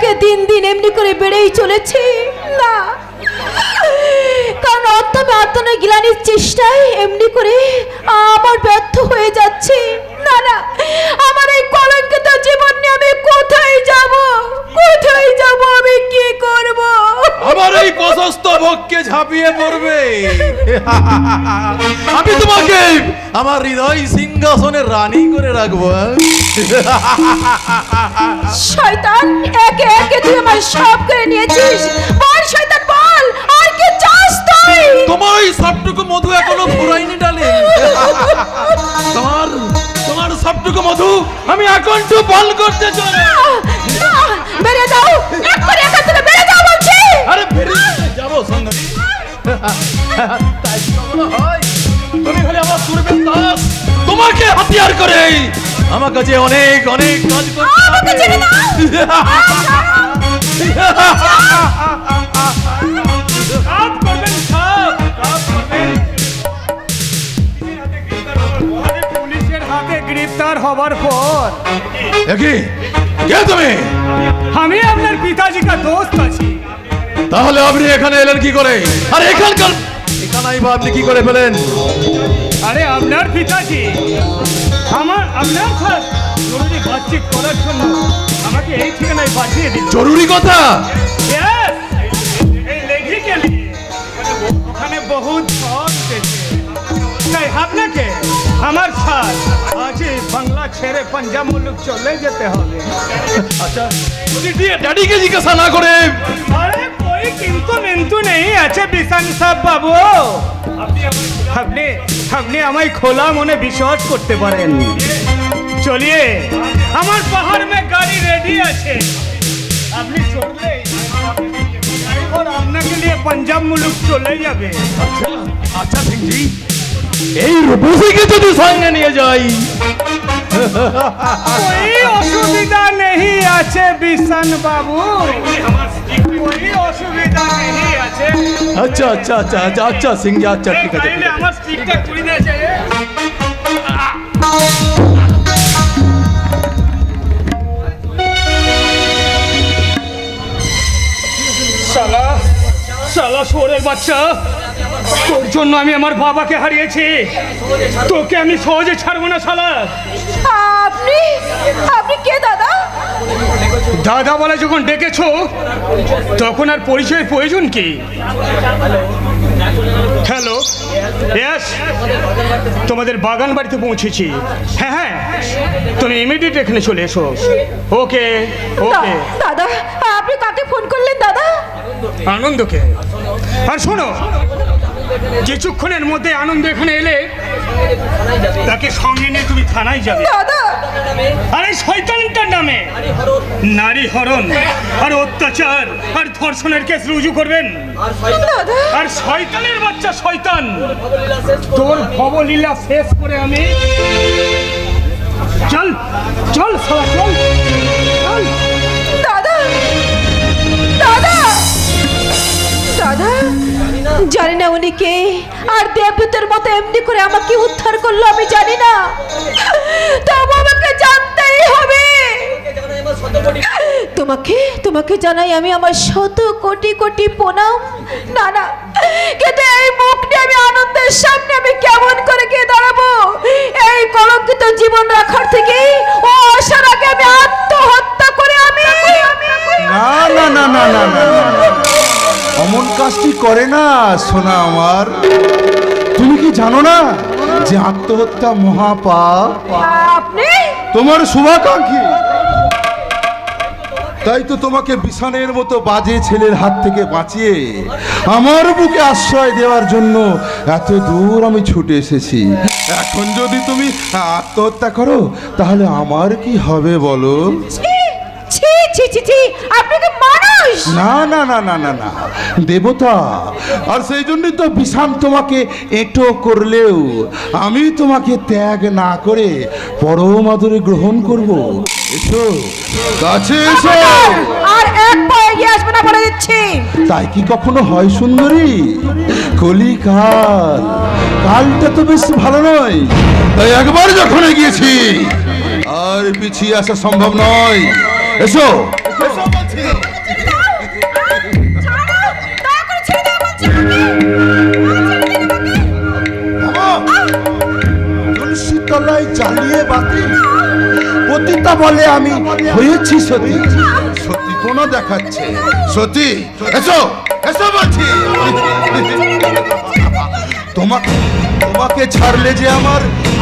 থেকে দিন দিন এমনি করে বেড়েই চলেছে না, কারণ আত্মনে গিলানির চেষ্টায় এমনি করে আমার ব্যর্থ হয়ে যাচ্ছে। না না, আমার এই কলঙ্কিত জীবন নিয়ে আমি কোথায় যাব, কোথায় যাব, আমি কি করব? আমার এই প্রশস্ত ভোগকে ঝাঁপিয়ে পড়বে। আমি তোমাকে আমার হৃদয় সিংহাসনে রানী করে রাখবো। শয়তান, একে একে তুই আমার সব করে নিয়েছিস। বল শয়তান বল, আর কি চাস তুই? তোমার ওই সবটুকু মধু এখনো ফুরাইনি ডালে। তোমার সবটুকু মধু আমি এখন তো বল করতে চাই। না, বেরিয়ে যাও, একবারে এখান থেকে বেরিয়ে যাও বলছি। আরে বেরিয়ে যাবো সুন্দরী। তাই কি হয়? তুমি খালি আমার সুরবের দাস, তোমাকে হাতিয়ার করে আমার কাছে অনেক অনেক কাজ করতে হবে। আমাকে ছেড়ে দাও। কাজ করবেন সব, কাজ করবেন। পুলিশের হাতে গ্রেফতার হবার পর কে তুমি? আমি আপনার পিতাজি কা দোস্ত আছি। তাহলে আপনি এখানে এলেন কি করে? আর এখানকার ঠিকানাই বা আপনি কি করে পেলেন? আরে আপনার পিতাজি আপনার সাথে জরুরি বাতচিত করার জন্য আমাকে এই ঠিকানায় পাঠিয়ে দিন। জরুরি কথা? Yes! এই লেখি কে লিয়ে ওখানে বহুত শখ উঠেছে, তাই আপনাকে আমার সাথ আজ বাংলা ছেড়ে পাঞ্জাব মুলুক চলে যেতে হবে। আচ্ছা, যদি ড্যাডিকে জিজ্ঞাসা না করে? আরে कोई किंतु मिंतु नहीं আছে বিশান সাহেব বাবু। আপনি আমায় খোলা মনে বিশ্বাস করতে পারেন। চলিয়ে আমার পাহাড় মে গাড়ি রেডি আছে, আপনি চললে ড্রাইভার আপনাকে নিয়ে পাঞ্জাব মুলুক চলে যাবে। আচ্ছা সিংজি, এই রূপসীকে যদি সঙ্গে নিয়ে যাই? कोई অসুবিধা नहीं আছে বিশান বাবু, कोई অসুবিধা नहीं আছে। আচ্ছা আচ্ছা আচ্ছা আচ্ছা আচ্ছা সিংজি, আচ্ছা ঠিক আছে। আমার স্টিকটা তুলে দিয়েছে। শালা শোরের বাচ্চা, তোর জন্য আমি আমার বাবাকে হারিয়েছি, তোকে আমি সহজে ছাড়বো না শালা। আপনি কে দাদা? দাদা বলে যখন ডেকেছো তখন আর পরিচয়ের প্রয়োজন কি? হ্যালো, ইয়েস, তোমাদের বাগান বাড়িতে পৌঁছেছি। হ্যাঁ হ্যাঁ, তুমি ইমিডিয়েট এখানে চলে এসো। ওকে ওকে। দাদা, আপনি কাকে ফোন করলেন দাদা? আনন্দকে। আর শোনো, কিছুক্ষণের মধ্যে আনন্দ এখানে এলে তাকে সঙ্গে নিয়ে তুমি থানায় যাবে। দাদা, আরে শয়তানটার নামে নারী হরণ আর অত্যাচার আর ধর্ষণের কেস রুজু করবেন। আর শয়তানের বাচ্চা শয়তান, তোর ভবলীলা শেষ করে আমি চল চল সালা চল চল। দাদা দাদা দাদা, জানি না উনি কে, আর দেবদূতের মতো এমনি করে আমাকে উদ্ধার করলো আমি জানি না, তবু আমাকে জানতেই হবে। তোমাকে জানাই আমি আমার শত কোটি কোটি প্রণাম। না না, কিন্তু এই মুখ নিয়ে আমি আনন্দের সামনে আমি কেমন করে গিয়ে দাঁড়াবো? এই কলঙ্কিত জীবন রাখার থেকে ও আসার আগে আমি আত্মহত্যা করে আমি না না না না না না, অমন কাজটি করে না সোনা আমার। তুমি কি জানো না যে আত্মহত্যা মহাপাপ? আপনি তোমার শুভাকাঙ্ক্ষী, তাই তো তোমাকে বিছানের মতো বাজে ছেলের হাত থেকে বাঁচিয়ে আমার বুকে আশ্রয় দেওয়ার জন্য এত দূর আমি ছুটে এসেছি। এখন যদি তুমি আত্মহত্যা করো তাহলে আমার কি হবে বলো? আপনি কি মানুষ? না না না না না না, দেবতা। আর সেই জন্যই তো বিছান তোমাকে এঁটো করলেও আমি তোমাকে ত্যাগ না করে পরম আদরে গ্রহণ করব। এসো কাছে এসো। আর এক পায়ে গিয়ে আসবে না বলে দিচ্ছি। তাই কি কখনো হয় সুন্দরী? কলিকাল, কালটা তো বেশ ভালো নয়, তাই একবার যখন গিয়েছি আর পিছিয়ে আসা সম্ভব নয়। এসো। যাচ্ছি। তুলসী তলায় জ্বালিয়ে বাতি পতিতা বলে আমি হয়েছি সতী। সতী কোন দেখাচ্ছে? সতী এসো এসো বলছি। তোমাকে ছাড়লে যে আমার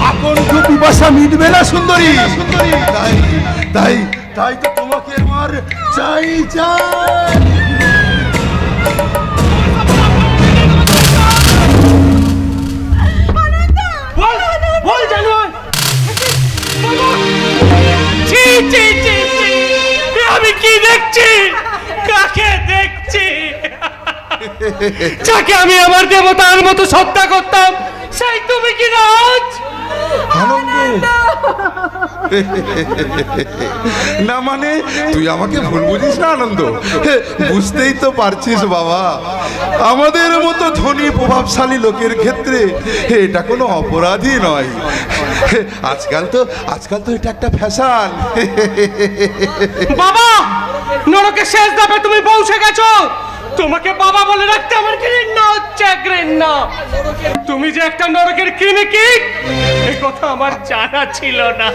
আকণ্ঠ পিপাসা মিটবে না সুন্দরী। তাই তাই তাই তো তোমাকে আমার চাই চাই। বল জানোয়ার, আমি কি দেখছি? কাকে দেখছি? যাকে আমি আমার দেবতার মতো শ্রদ্ধা করতাম, সেই তুমি কি রাজ? আনন্দ না মানে তুই আমাকে ভুল বুঝিস না আনন্দ। বুঝতেই তো পারছিস বাবা, আমাদের মতো ধনী প্রভাবশালী লোকের ক্ষেত্রে এটা কোনো অপরাধী নয়। আজকাল তো এটা একটা ফ্যাশন। বাবা, নরকের শেষ ধাপে তুমি পৌঁছে গেছো। তোমাকে বাবা বলে রাখতে আমার ঘৃণা হচ্ছে, ঘৃণা। তুমি যে একটা নরকের ক্রিমিকিট, এই কথা আমার জানা ছিল না।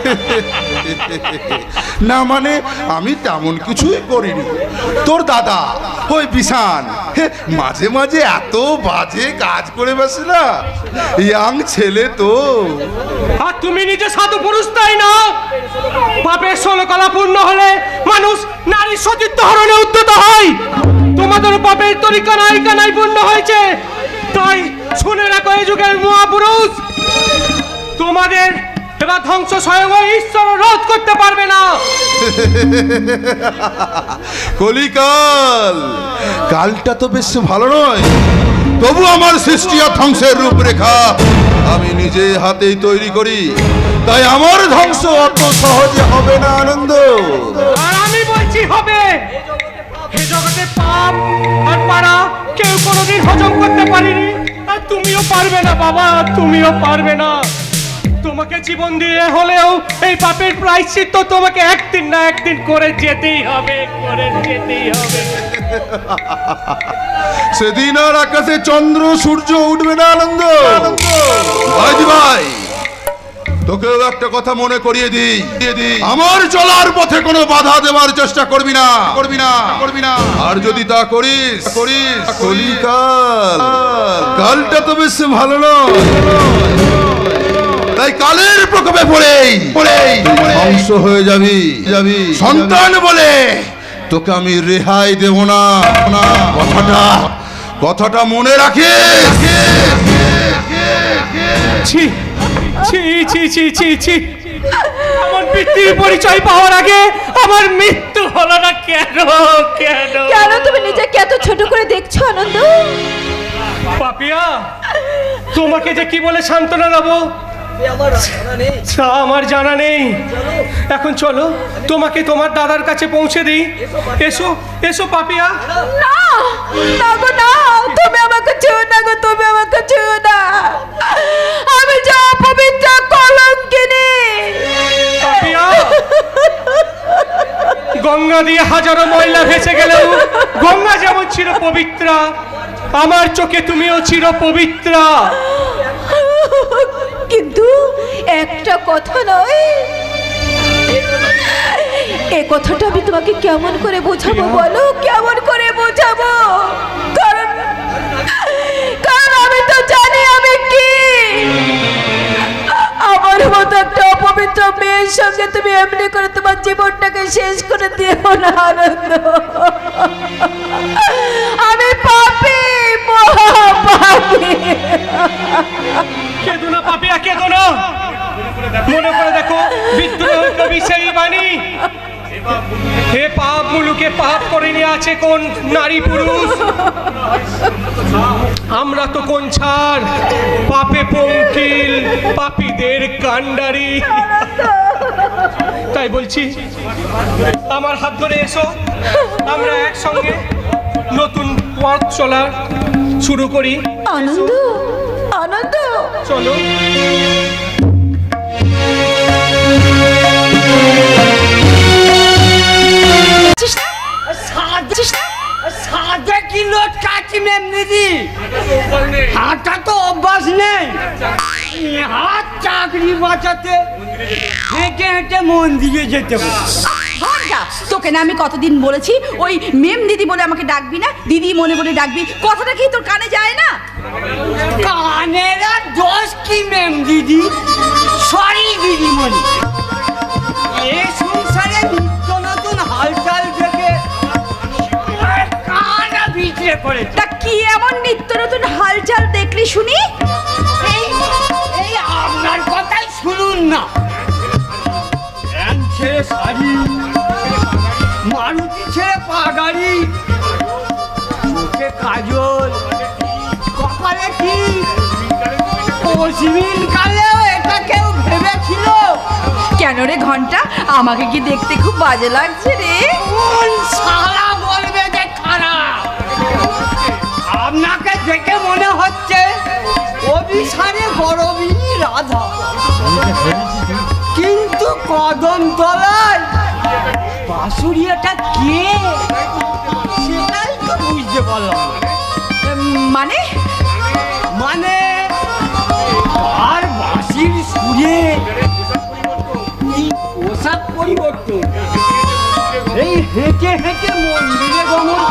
না মানে আমি তেমন কিছুই করিনি। তোর দাদা ওই বিশান মাঝে মাঝে এত বাজে কাজ করে বসে না, ইয়াং ছেলে তো। আর তুমি নিজে সাধু পুরুষ, তাই না? পাপের 16 কলা পূর্ণ হলে মানুষ নারীর সতীত্ব হরণে উদ্যত হয়। তোমাদের পাপের তরিকা নাই পূর্ণ হয়েছে। তাই শুনে রাখো, এই যুগের মহাপুরুষ, তোমাদের এবার ধ্বংস স্বয়ং ঈশ্বর রোধ করতে পারবে না। কলিকাল কালটা তো বেশ ভালো নয়, তবু আমার সৃষ্টি আর ধ্বংসের রূপরেখা আমি নিজে হাতেই তৈরি করি। তাই আমার ধ্বংস অত সহজে হবে না আনন্দ। আর আমি বলছি হবে। এই জগতে পাপ আর পারা কেউ কোনোদিন হজম করতে পারেনি, আর তুমিও পারবে না বাবা, তুমিও পারবে না। তোমাকে জীবন দিয়ে হলেও এই পাপের প্রায়শ্চিত্ত তোমাকে একদিন না একদিন করে যেতেই হবে, করে যেতেই হবে। সেদিন আর আকাশে চন্দ্র সূর্য উঠবে না আনন্দ। ভাই তোকেও একটা কথা মনে করিয়ে দিই, আমার চলার পথে কোনো বাধা দেওয়ার চেষ্টা করবি না। আর যদি তা করিস কালটা তো বেশ ভালো নয়। তাই কালের প্রকোপে পড়েই ধ্বংস হয়ে যাবি। সন্তান বলে তোকে আমি রেহাই দেব না। কথাটা মনে রাখিস। আমার পিতৃর পরিচয় পাওয়ার আগে আমার মৃত্যু হলো না কেন? কেন তুমি নিজেকে এত ছোট করে দেখছো আনন্দ? পাপিয়া, তোমাকে যে কি বলে সান্ত্বনা দেবো আমার জানা নেই। এখন চলো, তোমাকে তোমার দাদার কাছে পৌঁছে দিই। এসো এসো পাপিয়া। না না গো না, তুমি আমাকে ছুঁয়ো না গো, তুমি আমাকে ছুঁয়ো না। আমি যা পবিত্র কলঙ্কিনী। পাপিয়া, গঙ্গা দিয়ে হাজারো ময়লা ভেসে গেলেও গঙ্গা যেমন চির পবিত্রা, আমার চোখে তুমিও চির পবিত্রা। কিন্তু একটা কথা নয়, এই কথাটা আমি তোমাকে কেমন করে বোঝাবো বলো, কেমন করে বোঝাবো? কারণ আমি তো জানি আমি কি। আমার মতো একটা অপবিত্র মেয়ের সঙ্গে তুমি এমনি করে তোমার জীবনটাকে শেষ করে দিও না আনন্দ। আমি পাপী, মহা পাপী। কেঁদো না পাপিয়া, কেঁদো না। মনে করে দেখো বিদ্রোহ কবি সেই বাণী, হে পাপ মুলুকে পাপ করে নিয়ে আছে কোন নারী পুরুষ। আমরা তো কোন ছাড়, পাপে পঙ্কিল, পাপীদের কাণ্ডারি। তাই বলছি, আমার হাত ধরে এসো, আমরা একসঙ্গে নতুন পথ চলা শুরু করি। আনন্দ আনন্দ চলো। দিদি, হাঁটা তো অভ্যাস নেই, হাত চাকরি বাঁচাতে হেঁটে হেঁটে মন্দিরে যেতে হবে। ঘন্টা, তোকে না আমি কতদিন বলেছি ওই মেম দিদি বলে আমাকে ডাকবি না, দিদি মনে বলে ডাকবি, কথাটা কি তোর কানে যায় না? কানের আর দোষ কি মেম দিদি, সরি দিদিমণি, এ সংসারে নিত্য নতুন হালচাল দেখে কানা বিচড়ে পড়েছে। তা কি এমন নিত্য নতুন হালচাল দেখলি শুনি? এই এই আপনার কথাই শুনুন না, ছেড়ে শাড়ি, মারুতি ছেড়ে পাগাড়ি, চোখে কাজল, কপালে কি পশ্চিমিন কালেও এটা কেউ ভেবেছিল? কেন রে ঘন্টা, আমাকে কি দেখতে খুব বাজে লাগছে রে? কোন শালা বলবে যে খারাপ? আপনাকে দেখে মনে হচ্ছে অভিসারে গরবিনী রাধা, কিন্তু কদম তলায় বাঁশুরিয়াটা কে সেটাই তো বুঝতে পারলাম না। মানে মানে আর বাঁশির সুরে এই পোশাক পরিবর্তন, এই হেঁটে হেঁটে মন্দিরে গমন।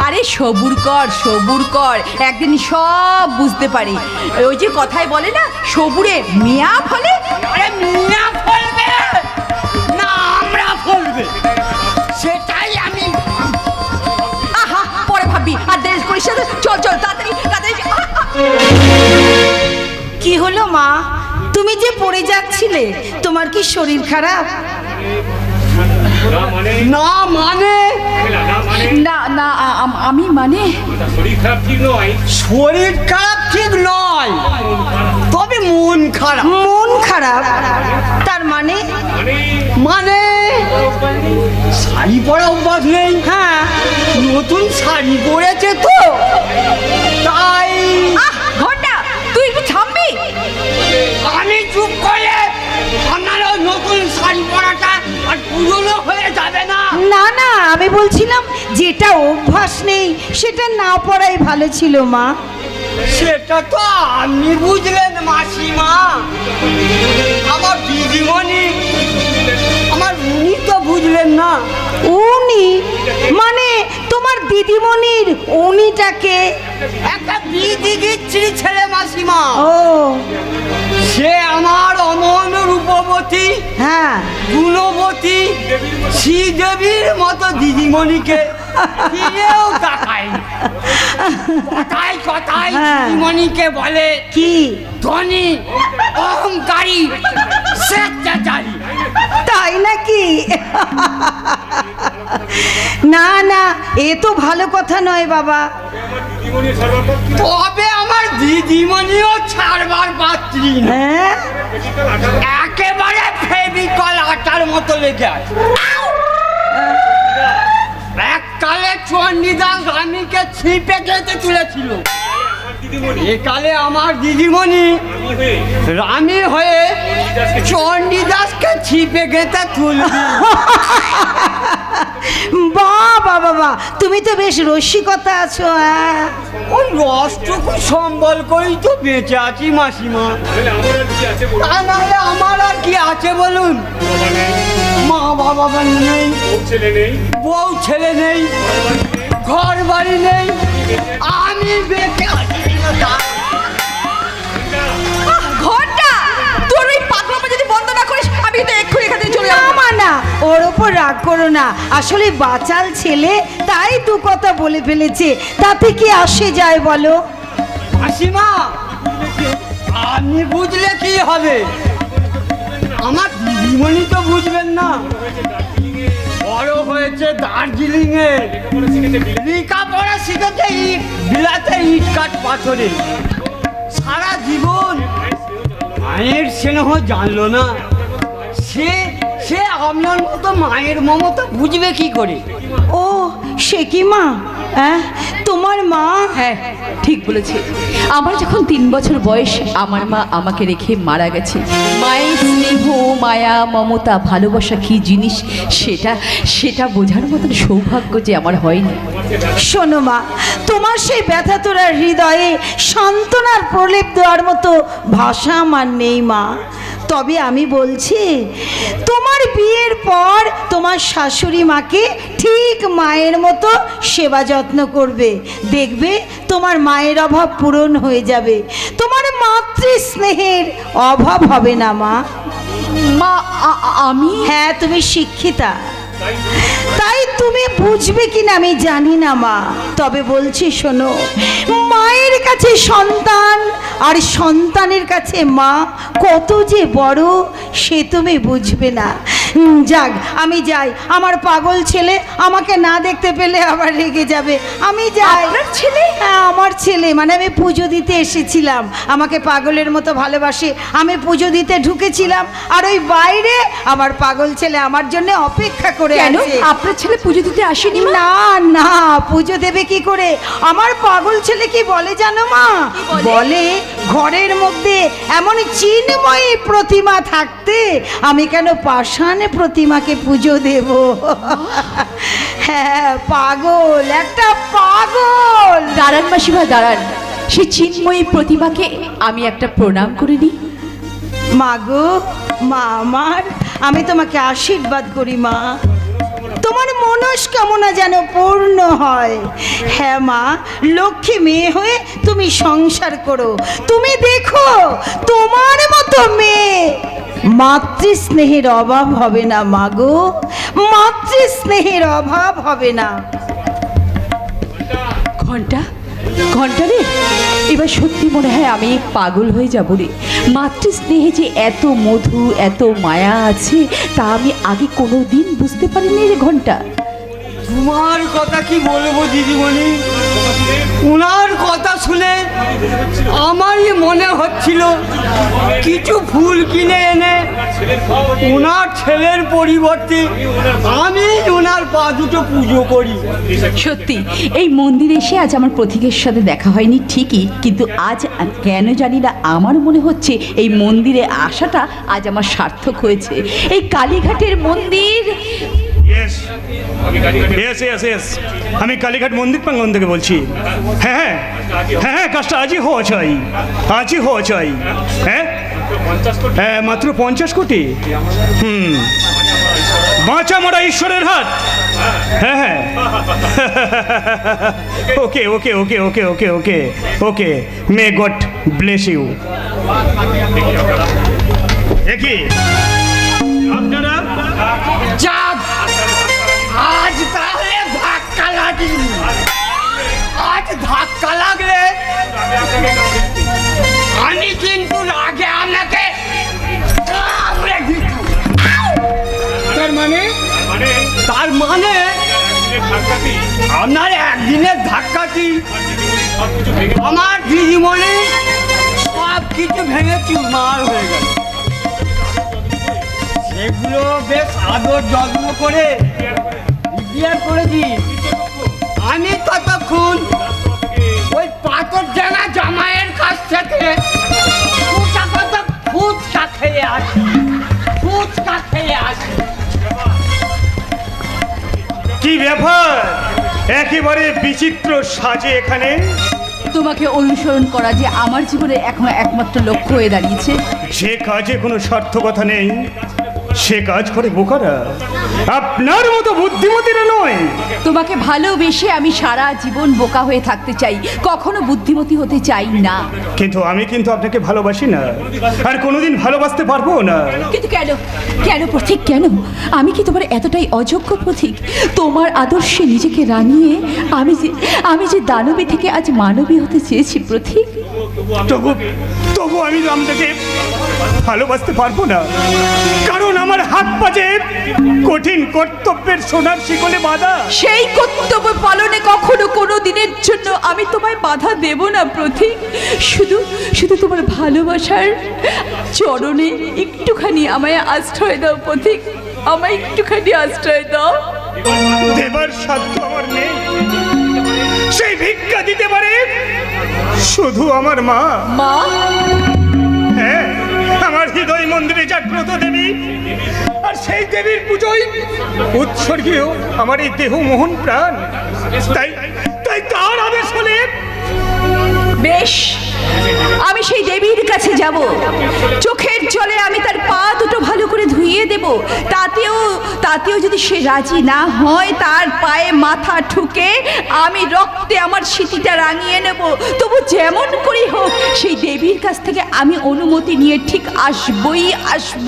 আরে সবুর কর, সবুর কর, একদিন সব বুঝতে পারি। ওই যে কথায় বলে না, সবুরে মিয়া ফলে। আরে মিয়া ফলবে না আমরা ফলবে সেটাই আমি। আহা, পরে ভাববি, আর দেরি করিস না, চল চল তাড়াতাড়ি তাড়াতাড়ি। কি হলো মা, তুমি যে পড়ে যাচ্ছিলে, তোমার কি শরীর খারাপ? না মানে না না, আমি মানে শরীর খারাপ ঠিক নয়, শরীর খারাপ ঠিক নয়, তবে মন খারাপ। মন খারাপ? তার মানে? মানে শাড়ি পরা অভ্যাস নেই। হ্যাঁ, নতুন শাড়ি পরেছে তো তাই। ঘন্টা, তুই একটু থামবি? আমি চুপ করে আপনারও নতুন শাড়ি পরাটা আর পুরনো হয়ে যাবে না। না না, আমি বলছিলাম যেটা অভ্যাস নেই সেটা না পড়াই ভালো ছিল মা। সেটা তো আপনি বুঝলেন মাসিমা, আমার দিদিমণি, আমার উনি তো বুঝলেন না। উনি মানে তোমার দিদিমণির উনিটাকে? একটা বিধি দিচ্ছি ছেলে মাসিমা, ও সে আমার অমন রূপবতী, হ্যাঁ, গুণবতী শ্রীদেবীর মতো দিদিমণিকে ফিরেও তাকায়। কথায় কথায় হ্যাঁ। দিদিমণিকে বলে কি? ধনী, অহংকারী, স্বেচ্ছাচারী। তাই নাকি? না না, এ তো ভালো কথা নয় বাবা। তবে আমার দিদিমণিও ছাড়বার পাত্রী না, হ্যাঁ, একেবারে ফেভিকল আটার মতো লেগে আছে। এককালে চণ্ডীদাস রানীকে ছিপে খেতে তুলেছিল, একালে আমার দিদিমণি রানী হয়ে চণ্ডীদাসকে ছিপে গেঁথে তুলবে। বাবা বাবা, তুমি তো বেশ রসিকতা আছো। হ্যাঁ, ওই রসটুকু সম্বল করেই তো বেঁচে আছি মাসিমা, তা নাহলে আমার আর কি আছে বলুন? মা বাবা নেই, বউ ছেলে নেই, ঘর বাড়ি নেই, আমি বেঁচে আছি। ঘন্টা, তোর ওই পাগলামো যদি বন্ধ না করিস, আমি কিন্তু এক্ষুনি এখান থেকে চলে যাবো। মা না, ওর ওপর রাগ করো না, আসলে বাচাল ছেলে তাই দু কথা বলে ফেলেছে, তাতে কি আসে যায় বলো? মাসিমা, আপনি বুঝলে কি হবে, আমার দিদিমণি তো বুঝবেন না। বড় হয়েছে দার্জিলিং এ, লেখাপড়া শিখেছে বিলাতে ইট কাঠ পাথরে, সারা জীবন মায়ের স্নেহ জানলো না। সে সে আপনার মতো মায়ের মমতা বুঝবে কি করে? ও সে কি মা? হ্যাঁ, তোমার মা? হ্যাঁ, ঠিক বলেছে। আমার যখন 3 বছর বয়স, আমার মা আমাকে রেখে মারা গেছে। মায়ের স্নেহ, মায়া, মমতা, ভালোবাসা কি জিনিস সেটা বোঝার মতন সৌভাগ্য যে আমার হয়নি। শোনো মা, তোমার সেই ব্যথা তোরা হৃদয়ে সান্ত্বনার প্রলেপ দেওয়ার মতো ভাষা আমার নেই মা। তবে আমি বলছি, তোমার বিয়ের পর তোমার শাশুড়ি মাকে ঠিক মায়ের মতো সেবা যত্ন করবে, দেখবে তোমার মায়ের অভাব পূরণ হয়ে যাবে, তোমার মাতৃ স্নেহের অভাব হবে না মা। মা আমি? হ্যাঁ, তুমি শিক্ষিতা, তাই তুমি বুঝবে কিনা আমি জানি না মা। তবে বলছি শোনো, মায়ের কাছে সন্তান আর সন্তানের কাছে মা কত যে বড় সে তুমি বুঝবে না। যাক, আমি যাই, আমার পাগল ছেলে আমাকে না দেখতে পেলে আবার রেগে যাবে। আমি যাই। আপনার ছেলে? হ্যাঁ, আমার ছেলে, মানে আমি পুজো দিতে এসেছিলাম, আমাকে পাগলের মতো ভালোবাসে, আমি পুজো দিতে ঢুকেছিলাম, আর ওই বাইরে আমার পাগল ছেলে আমার জন্য অপেক্ষা করে কেন? আছে। আপনার ছেলে পুজো দিতে আসেনি? না না, পুজো দেবে কি করে? আমার পাগল ছেলে কি বলে জানো মা? বলে ঘরের মধ্যে এমন চিন্ময়ী প্রতিমা থাকতে আমি কেন পাষাণ প্রতিমাকে পুজো দেব? হ্যাঁ, পাগল, একটা পাগল। দাঁড়ান মাসিমা, দাঁড়ান, সেই চিন্ময়ী প্রতিমাকে আমি একটা প্রণাম করে নিই। মাগো, মা আমার, আমি তোমাকে আশীর্বাদ করি মা, তোমার মনস্কামনা যেন পূর্ণ হয়। হ্যাঁ মা, লক্ষ্মী মেয়ে হয়ে তুমি সংসার করো, তুমি দেখো তোমার মতো মেয়ে মাতৃস্নেহের অভাব হবে না মাগো, মাতৃস্নেহের অভাব হবে না। ঘন্টা, ঘন্টা রে, এবার সত্যি মনে হয় আমি পাগল হয়ে যাব রে। মাতৃস্নেহে যে এত মধু, এত মায়া আছে তা আমি আগে কোনো দিন বুঝতে পারিনি রে ঘন্টা। তোমার কথা কি বলবো দিদিমণি, ওনার কথা শুনে আমারই মনে হচ্ছিল কিছু ফুল কিনে এনে ওনার ছেলের পরিবর্তে আমি ওনার পা দুটো পুজো করি। সত্যি এই মন্দিরে এসে আজ আমার পথিকের সাথে দেখা হয়নি ঠিকই, কিন্তু আজ কেন জানি না আমার মনে হচ্ছে এই মন্দিরে আসাটা আজ আমার সার্থক হয়েছে। এই কালীঘাটের মন্দির। আমি কালীঘাট মন্দির প্রাঙ্গণ থেকে বলছি। হ্যাঁ হ্যাঁ হ্যাঁ, কাজটা আজই হওয়া চাই, আজই হওয়া চাই। হ্যাঁ হ্যাঁ, মাত্র 50 কোটি। বাঁচা মরা ঈশ্বরের হাত। হ্যাঁ হ্যাঁ, ওকে ওকে ওকে ওকে ওকে ওকে ওকে, মে গড ব্লেস ইউ। দেখি আপনারা যাক, আজ তাহলে ধাক্কা লাগি, আজ ধাক্কা লাগলে আমি কিন্তু আগে আপনাকে তার মানে আপনার একদিনের ধাক্কাটি আমার দিদিমণি সব কিছু ভেঙে চুরমার হয়ে গেল। সেগুলো বেশ আদর যত্ন করে রিপেয়ার করে দিই। আমি ততক্ষণ ওই পাথর জানা জামাইয়ের কাছ থেকে ফুচকা খেয়ে আসি, ফুচকা খেয়ে আসি। কি ব্যাপার, একেবারে বিচিত্র সাজে এখানে? তোমাকে অনুসরণ করা যে আমার জীবনে এখন একমাত্র লক্ষ্য হয়ে দাঁড়িয়েছে। যে কাজে কোনো সার্থকতা নেই সে কাজ করে বোকারা, আপনার মতো বুদ্ধিমতীরা নয়। তোমাকে ভালোবেসে আমি সারা জীবন বোকা হয়ে থাকতে চাই, কখনো বুদ্ধিমতী হতে চাই না। কিন্তু আমি কিন্তু আপনাকে ভালোবাসি না, আর কোনোদিন ভালোবাসতে পারবো না। কিন্তু কেন, কেন প্রতীক, কেন? আমি কি তোমার এতটাই অযোগ্য প্রতীক? তোমার আদর্শে নিজেকে রানিয়ে আমি যে দানবী থেকে আজ মানবী হতে চেয়েছি প্রতীক। তবু আমি আপনাকে ভালোবাসতে পারবো না, কারণ আমার হাত পাজে কঠিন কর্তব্যের সোনার শিকলে বাঁধা। সেই কর্তব্য পালনে কখনো কোনো দিনের জন্য আমি তোমায় বাধা দেব না প্রতীক। শুধু শুধু তোমার ভালোবাসার চরণে একটুখানি আমায় আশ্রয় দাও প্রতীক, আমায় একটুখানি আশ্রয় দাও। দেবার সাধ্য আমার নেই, সেই ভিক্ষা দিতে পারে শুধু আমার মা। মা? হ্যাঁ, আমার হৃদয় মন্দিরে জাগ্রত দেবী, আর সেই দেবীর পুজোয় উৎসর্গীয় আমার এই দেহ মোহন প্রাণ। তাই তাই তার আদেশ হলে বেশ, আমি সেই দেবীর কাছে যাব, চোখের জলে আমি তার পা দুটো ভালো করে ধুইয়ে দেব। তাতেও যদি সে রাজি না হয়, তার পায়ে মাথা ঠুকে আমি রক্তে আমার স্মৃতিটা রাঙিয়ে নেব। তবু যেমন করেই হোক সেই দেবীর কাছ থেকে আমি অনুমতি নিয়ে ঠিক আসবই আসব।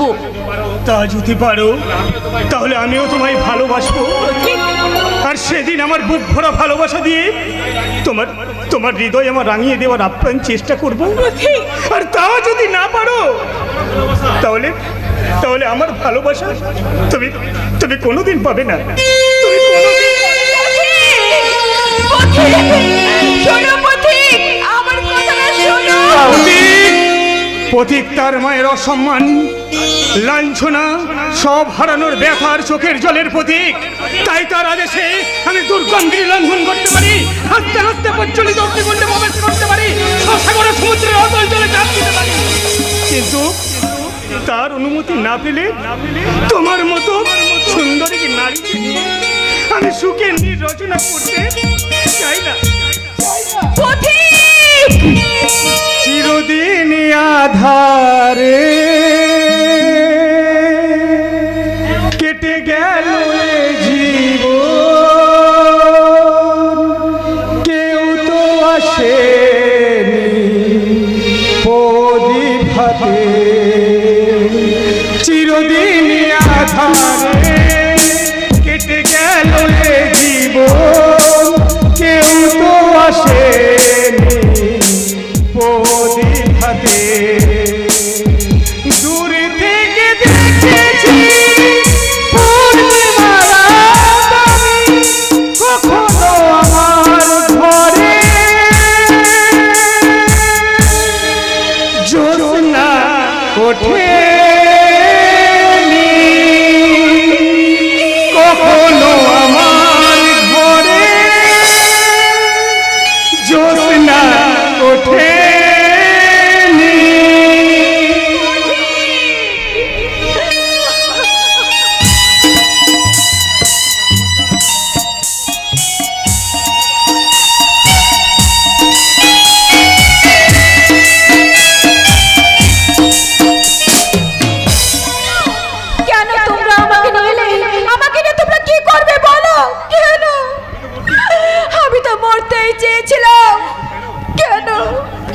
তা যদি পারো তাহলে আমিও তোমায় ভালোবাসবো, আর সেদিন আমার বুক ভরা ভালোবাসা দিয়ে তোমার হৃদয় আমার রাঙিয়ে দেওয়ার আপ্রাণ চেষ্টা করব। আর তা যদি না পারো তাহলে আমার ভালোবাসা তুমি কোনোদিন পাবে না। তুমি কোনোদিন পথিক তার মায়ের অসম্মান, লাঞ্ছনা, সব হারানোর ব্যথার চোখের জলের পথিক। তাই তার আদেশে আমি দুর্গন্ধি লঙ্ঘন করতে পারি, হাসতে হাসতে প্রচলিত অগ্নিকুণ্ডে প্রবেশ করতে পারি, সাগরে সমুদ্রের অতল জলে ঝাঁপ দিতে পারি। কিন্তু তার অনুমতি না পেলে তোমার মতো সুন্দরী নারীকে নিয়ে আমি সুখে নির্রচনা করতে চাই না। চিরদিন আধারে কেটে গেল জীবন, কেউ তো আসেনি প্রদীপ হাতে। চিরদিন আধারে কেটে গেল জীবন, কেউ তো আসেনি প্রদীপ হাতে। দূর থেকে দেখেছি পূর্ণিমার আলো, কখনো আমার ঘরে জ্যোৎস্না ওঠেনি, কখনো আমার ঘরে জ্যোৎস্না ওঠে।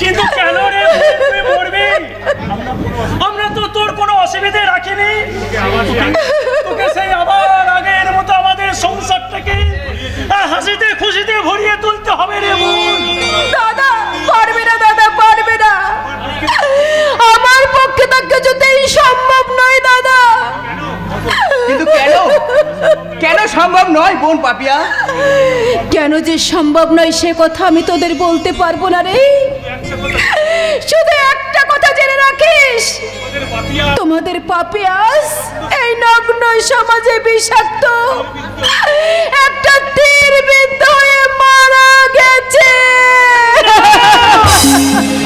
কিন্তু কেন রে তুই মরবি? আমরা তো তোর কোনো অসুবিধে রাখিনি। তোকে সেই আবার আগের মতো আমাদের সংসারটাকে হাসিতে খুশিতে ভরিয়ে তুলতে হবে রে বোন। দাদা পারবে না, দাদা পারবে না, আমার পক্ষে তা কিছুতেই সম্ভব নয় দাদা। কিন্তু কেন সম্ভব নয় বোন পাপিয়া? কেন যে সম্ভব নয় সে কথা আমি তোদের বলতে পারবো না রে। শুধু একটা কথা জেনে রাখিস, তোমাদের পাপিয়াস এই নগ্ন সমাজে বিষাক্ত একটা তীর বিদ্ধ হয়ে মারা গেছে।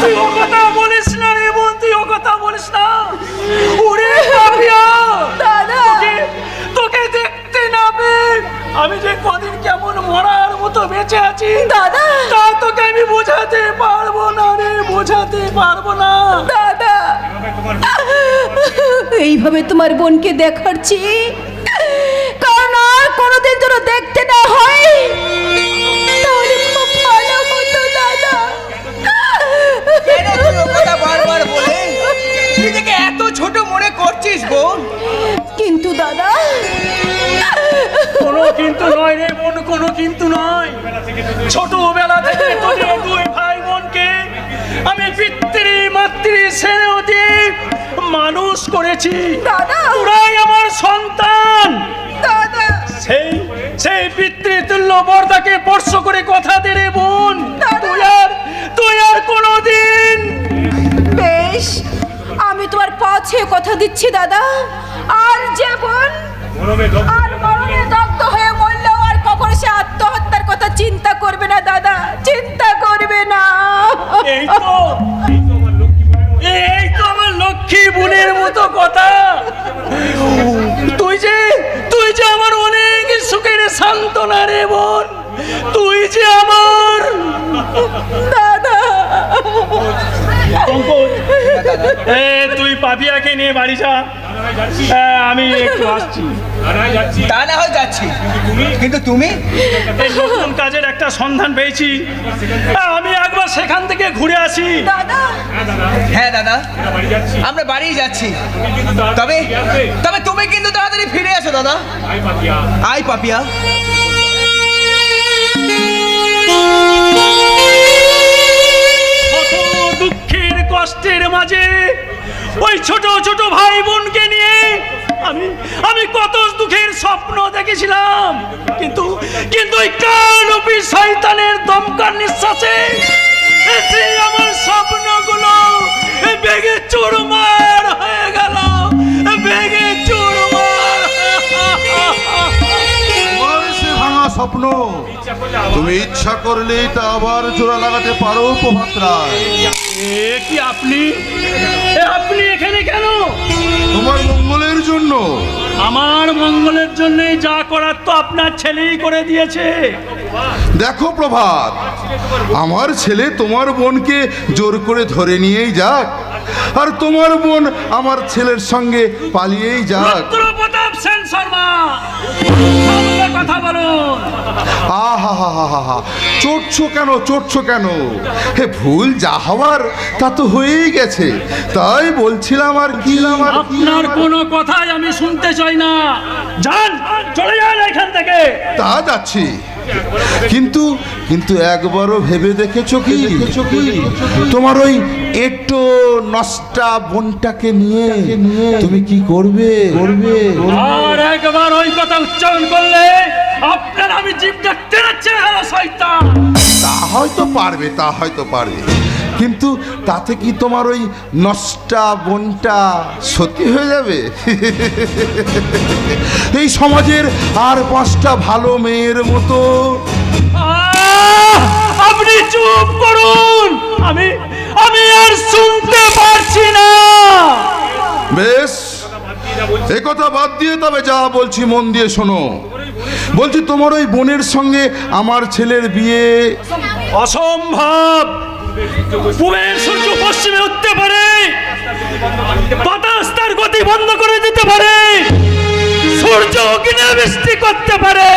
তুই ও কথা বলিস না রে বোন, তুই ও কথা বলিস না। ওরে পাপিয়া দাদা, তোকে দেখতে না পেয়ে আমি যে কদিন কেমন মরার মতো বেঁচে আছি দাদা, তা তোকে আমি বোঝাতে পারবো না রে, বোঝাতে পারবো না দাদা। এইভাবে তোমার বোনকে দেখাচ্ছি কারণ আর কোনোদিন যেন দেখতে না হয়, তাহলে খুব ভালো হতো দাদা। বারবার বলে নিজেকে এত ছোট মনে করছিস বোন? কিন্তু দাদা, কোনো কিন্তু নয় রে বোন, কোনো কিন্তু নয়। ছোটবেলা থেকে তোদের দুই ভাই বোনকে আমি পিতৃ মাতৃ স্নেহ দিয়ে মানুষ করেছি। দাদা, তোরাই আমার সন্তান। দাদা, সেই পিতৃতুল্য বর্দাকে স্পর্শ করে কথা দে রে বোন, তুই আর কোনোদিন। বেশ, আমি তোমার পাছে কথা দিচ্ছি দাদা, আর যে বোন আর মরণে দগ্ধ হয়ে মরলেও আর কখনো সে আত্মহত্যার কথা চিন্তা করবে না দাদা, চিন্তা করবে না। এই তো আমার লক্ষ্মী বোনের মতো কথা। তুই যে আমার অনেক সুখের সান্ত্বনা রে বোন। তুই যে আমার দাদা। তুই পাপিয়াকে নিয়ে বাড়ি যা, আমি একটু আসছি। তা না হয় যাচ্ছি, কিন্তু তুমি এই নতুন কাজের একটা সন্ধান পেয়েছি, আমি একবার সেখান থেকে ঘুরে আসি। দাদা, হ্যাঁ দাদা, আমরা বাড়ি যাচ্ছি, তবে তবে তুমি কিন্তু তাড়াতাড়ি ফিরে এসো দাদা। আই পাপিয়া। কত দুঃখের কষ্টের মাঝে ওই ছোট ছোট ভাই বোনকে নিয়ে আমি কত দুঃখের স্বপ্ন দেখেছিলাম, কিন্তু কিন্তু ওই কানপি শয়তানের দমকার নিঃশ্বাসে আমার স্বপ্নগুলো বেগে চুরমার হয়ে গেল, বেগে চুরমার। ভাঙা স্বপ্ন তুমি ইচ্ছা করলে তা আবার জোড়া লাগাতে পারো প্রভাত রায়। কি আপনি এখানে কেন? তোমার মঙ্গলের জন্য। আমার মঙ্গলের জন্য যা করার তো আপনার ছেলেই করে দিয়েছে। দেখো প্রভাত, আমার ছেলে তোমার বোনকে জোর করে ধরে নিয়েই যাক, আর তোমার বোন আমার ছেলের সঙ্গে পালিয়েই যাক। প্রতাপ সেন শর্মা, কথা বলুন। আহা, চটছো কেন? হে, ভুল যা হওয়ার তা তো হয়েই গেছে, তাই বলছিলাম আর কি। আপনার কোনো কথাই আমি শুনতে চাই না, যান, চলে যান এখান থেকে। তা যাচ্ছি, কিন্তু একবারও ভেবে দেখেছো কি তোমার ওই একটু নষ্টা বোনটাকে নিয়ে তুমি কি করবে? আর একবার ওই কথা উচ্চারণ করলে আপনার আমি জিভটা টেনেছে শয়তান। তা হয়তো পারবে, কিন্তু তাতে কি তোমার ওই নষ্টা বোনটা সত্যি হয়ে যাবে? এই সমাজের আর 5টা ভালো মেয়ের মতো। আপনি চুপ করুন, আমি আর শুনতে পারছি না। বেশ, এ কথা বাদ দিয়ে তবে যা বলছি মন দিয়ে শোনো। বলছি তোমার ওই বোনের সঙ্গে আমার ছেলের বিয়ে অসম্ভব। পূবের সূর্য পশ্চিমে উঠতে পারে, বাতাস তার গতি বন্ধ করে দিতে পারে, সূর্য অগ্নি বৃষ্টি করতে পারে,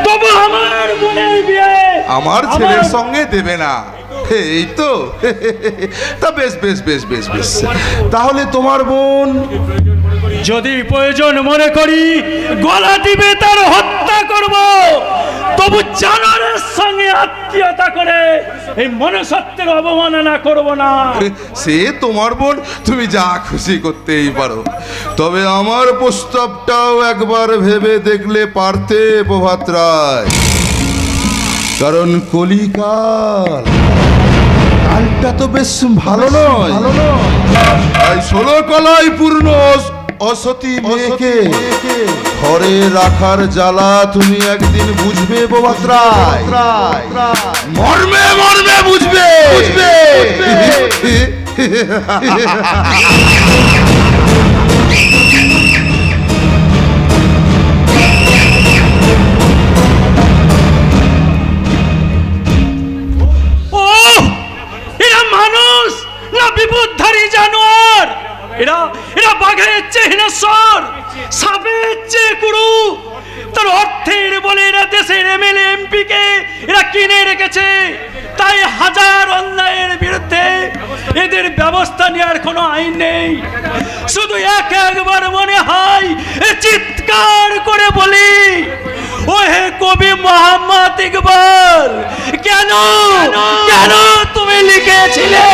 তবু আমার বোনের বিয়ে আমার ছেলের সঙ্গে দেবে না। এই তো, তা বেশ, তাহলে তোমার বোন যদি প্রয়োজন মনে করি গলা টিপে তার হত্যা করব, তবু জানোয়ারের সঙ্গে আত্মীয়তা করে এই মনুষ্যত্বের অবমাননা করব না। সে তোমার বোন, তুমি যা খুশি করতেই পারো, তবে আমার প্রস্তাবটাও একবার ভেবে দেখলে পারতে প্রভাত রায়, কারণ কালটা তো বেশ ভালো নয়। তাই 16 কলায় পূর্ণ অসতী মেয়েকে ঘরে রাখার জ্বালা তুমি একদিন বুঝবে প্রভাত রায়, মর্মে বুঝবে। মানুষ না বিপদধারী জানোয়ার, এরা বাঘের চেয়ে হিংস্র, সাপের চেয়ে কুরু। তার অর্থের বলে এরা দেশের এমএলএ এমপি কে এরা কিনে রেখেছে। তাই হাজার অন্যায়ের বিরুদ্ধে এদের ব্যবস্থা নেওয়ার কোনো আইন নেই। শুধু একবার মনে হয় চিৎকার করে বলি, ও হে কবি মোহাম্মদ ইকবাল, কেন তুমি লিখেছিলে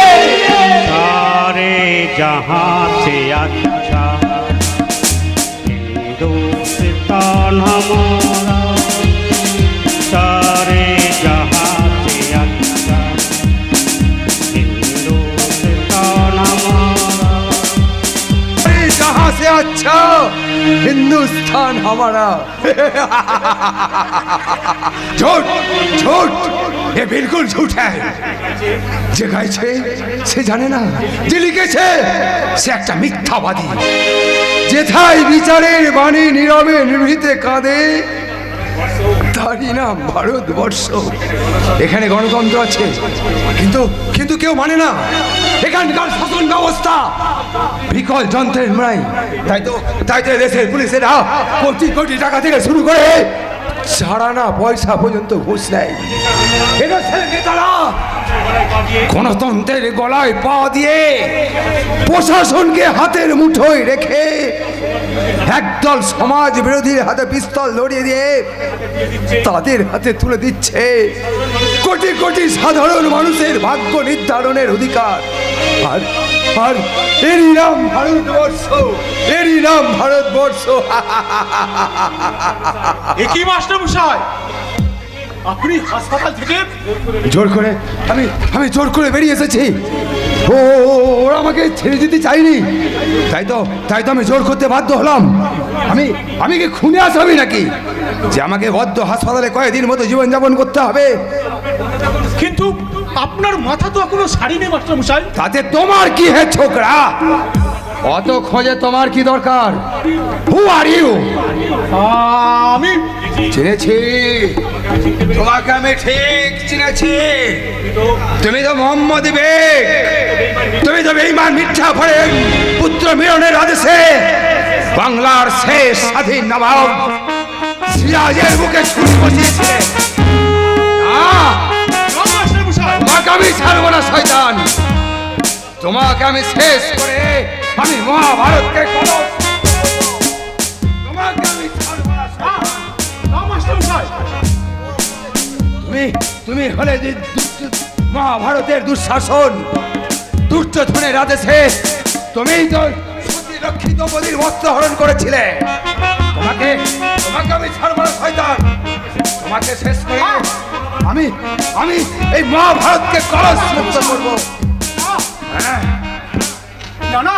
सारे जहां से अच्छा हिंदुस्तान हमारा, सारे जहां से अच्छा हिंदुस्तान हमारा, सारे जहां से अच्छा हिंदुस्तान हमारा। झूठ, ये बिल्कुल झूठ है। যে গাইছে সে জানে না, যে লিখেছে সে একটা মিথ্যাবাদী। যেথায় বিচারের বাণী নীরবে নিভৃতে কাঁদে, তারই নাম ভারতবর্ষ। এখানে গণতন্ত্র আছে, কিন্তু কিন্তু কেউ মানে না। এখানকার শাসন ব্যবস্থা বিকল যন্ত্রের নাই। তাই তো দেশের পুলিশেরা কোটি কোটি টাকা থেকে শুরু করে ছাড়ানা পয়সা পর্যন্ত ঘুষ নেয়। নেতারা গণতন্ত্রের গলায় পা দিয়ে প্রশাসনকে হাতের মুঠোয় রেখে একদল সমাজ বিরোধীর হাতে পিস্তল ধরিয়ে দিয়ে তাদের হাতে তুলে দিচ্ছে কোটি কোটি সাধারণ মানুষের ভাগ্য নির্ধারণের অধিকার। আর আর এরই নাম ভারতবর্ষ, এরই নাম ভারতবর্ষ। একই মাস্টারমশাই, আপনি হাসপাতাল থেকে জোর করে আমি জোর করে বেরিয়ে এসেছি। ওরা আমাকে ছেড়ে দিতে চাইনি, তাই তো আমি জোর করতে বাধ্য হলাম। আমি কি খুনে আসামি নাকি যে আমাকে বদ্ধ হাসপাতালে কয়েকদিন মতো জীবনযাপন করতে হবে? কিন্তু আপনার মাথা তো এখনো সারিনি মাস্টারমশাই। তাতে তোমার কি হে ছোকরা? অত খোঁজে তোমার কি দরকার? হু আর ইউ? আমি চিনেছি তোমাকে, আমি ঠিক চিনেছি। তুমি তো মোহাম্মদ বেগ, তুমি তো বেঈমান মিথ্যা পড়ে পুত্র মিলনের আদেশে বাংলার শেষ স্বাধীন নবাব সিরাজের বুকে ছুরি বসিয়েছিলে। তোমাকে আমি ছাড়বো না শয়তান, তোমাকে আমি শেষ করে আমি মহাভারতকে তোমাকে আমি ছাড়বো না। তুমি হলে মহাভারতের দুঃশাসন, দুর্যোধনের আদেশে তুমি তো সতীলক্ষ্মী দ্রৌপদীর বস্ত্র হরণ করেছিলে। তোমাকে আমি ছাড়বো না শয়তান, তোমাকে শেষ করে আমি এই মহাভারতকে কলস মুক্ত করবো। না,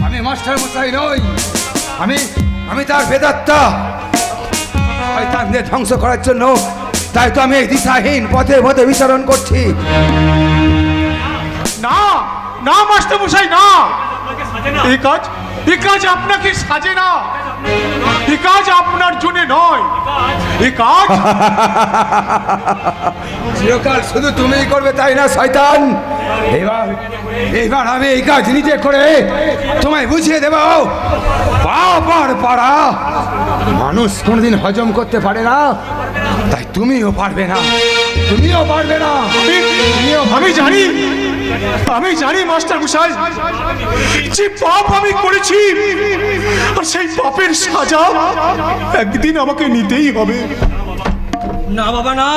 আমি মাস্টার মশাই নই, আমি তার বেদাত্তা। শয়তানদের ধ্বংস করার জন্য তাই তো আমি এই দিশাহীন পথে পথে বিচরণ করছি। না না মাস্টারমশাই, না, এই কাজ আপনাকে সাজে না। এই কাজ আপনার জন্য নয়। এই কাজ চিরকাল শুধু তুমিই করবে তাই না শয়তান? এইবার আমি এই কাজ নিজে করে তোমায় বুঝিয়ে দেব। বাবার পাড়া মানুষ কোনোদিন হজম করতে পারে না, তাই তুমিও পারবে না, তুমিও পারবে না। আমি জানি মাস্টারমশাই, যে পাপ আমি করেছি আর সেই পাপের সাজা একদিন আমাকে নিতেই হবে। না বাবা না,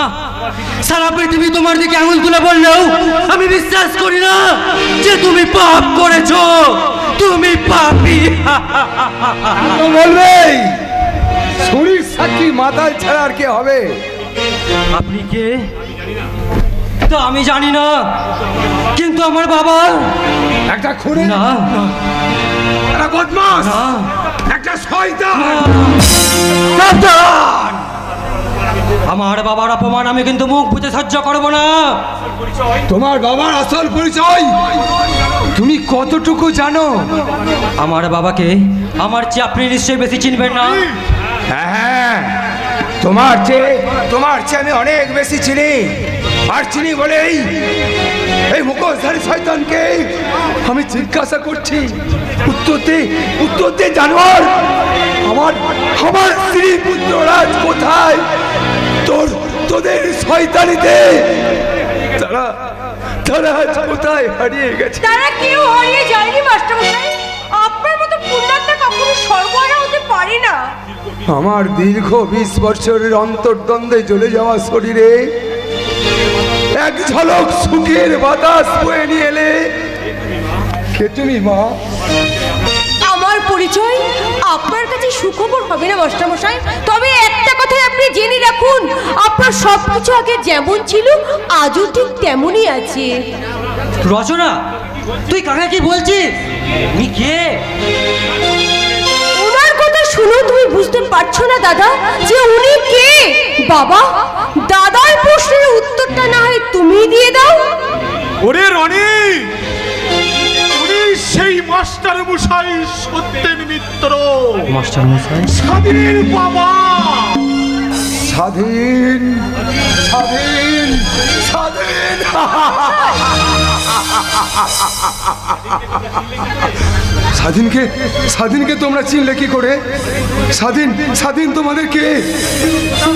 সারা পৃথিবী তোমার দিকে আঙুল তুলে বললেও আমি বিশ্বাস করি না যে তুমি পাপ করেছো। তুমি পাপী। বলবে শরীর সাক্ষী মাতাল ছাড়া আর কে হবে? আপনি কে তো আমি জানি না, কিন্তু আমার বাবা একটা খুনি, না একটা বদমাশ, একটা শয়তান। আমার বাবার অপমান আমি কিন্তু মুখ বুঝে সহ্য করবো না। তোমার বাবার আসল পরিচয় তুমি কতটুকু জানো? আমার বাবাকে আমার চেয়ে আপনি নিশ্চয়ই বেশি চিনবেন না। হ্যাঁ, তোমার চেয়ে আমি অনেক বেশি চিনি। আর চিনি বলেই এই মুখোশধারী শয়তানকে আমি জিজ্ঞাসা করছি। উত্তর দে জানোয়ার। আমার স্ত্রী পুত্ররাজ কোথায়? তোদের শয়তানিতে তারা আজ কোথায় হারিয়ে গেছে? তারা কেউ হারিয়ে যায়নি মাস্টারমশাই। আপনার মতো পুণ্যাত্মা কখনো সর্বহারা হতে পারে না। আমার দীর্ঘ 20 বছরের অন্তর্দ্বন্দ্বে জ্বলে যাওয়া শরীরে এক ঝলক সুখের বাতাস বয়ে নিয়ে এলে কে তুমি মা? আমার পরিচয় আপনার কাছে সুখবর হবে না মাস্টারমশাই, তবে একটা কথা আপনি জেনে রাখুন, আপনার সবকিছু আগে যেমন ছিল আজও ঠিক তেমনই আছে। রচনা, তুই কাকে কি বলছিস? তুমি কে? ওনার কথা শুনে তুমি বুঝতে পারছো না দাদা যে উনি কে? বাবা, দাদার প্রশ্নের উত্তরটা না হয় তুমি দিয়ে দাও। ওরে রনি, উনি সেই মাস্টার মশাই সত্যেন মিত্র, মাস্টার মশাই স্বাধীনের বাবা। স্বাধীন স্বাধীন স্বাধীন স্বাধীনকে স্বাধীনকে তোমরা চিনলে কি করে? স্বাধীন স্বাধীন তোমাদের কে?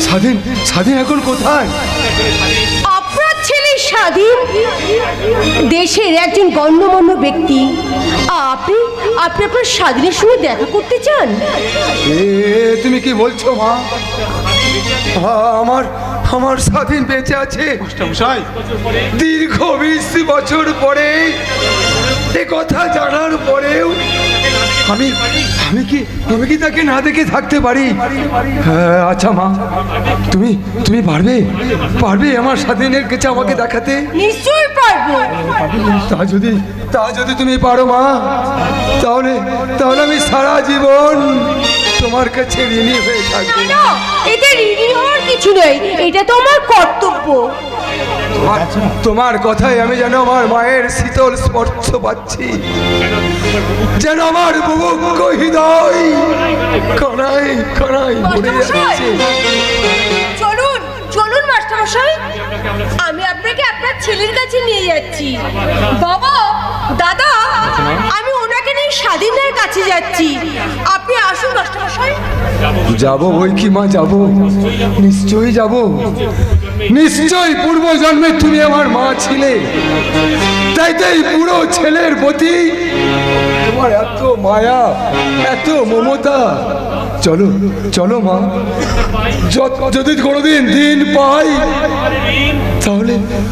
স্বাধীন স্বাধীন এখন কোথায়? আপনার ছেলে স্বাধীন দেশের একজন গণ্যমান্য ব্যক্তি। আপনি আপনি আপনার স্বাধীনের সঙ্গে দেখা করতে চান? তুমি কি বলছো মা? আমার আমার স্বাধীন বেঁচে আছে দীর্ঘ 20 বছর পরে। এ কথা জানার পরেও আমি আমি কি তাকে না দেখে থাকতে পারি? আচ্ছা মা, তুমি তুমি পারবে আমার স্বাধীনের কাছে আমাকে দেখাতে? নিশ্চয়ই পারবো। তা যদি তুমি পারো মা, তাহলে আমি সারা জীবন তোমার কাছে ঋণী হয়ে থাকবো। না, এতে ঋণী হওয়ার কিছু নেই, এটা তো আমার কর্তব্য। তোমার কথায় আমি যেন আমার মায়ের শীতল স্পর্শ পাচ্ছি, যেন আমার বুভুক্ষ হৃদয় কানাই কানাই ভরে যাচ্ছে। চলুন চলুন মাস্টারমশাই, আমি আপনাকে আপনার ছেলের কাছে নিয়ে যাচ্ছি। বাবা, দাদা, আমি ওনাকে নিয়ে স্বাধীনের কাছে যাচ্ছি। আপনি আসুন মাস্টারমশাই। যাবো বই কি মা, যাবো, নিশ্চয়ই যাবো। নিশ্চয়ই পূর্ব জন্মে তুমি আমার মা ছিলে, তাই পুরো ছেলের প্রতি তোমার এত মায়া, এত মমতা। চলো চলো মা, যদি কোনোদিন দিন পাই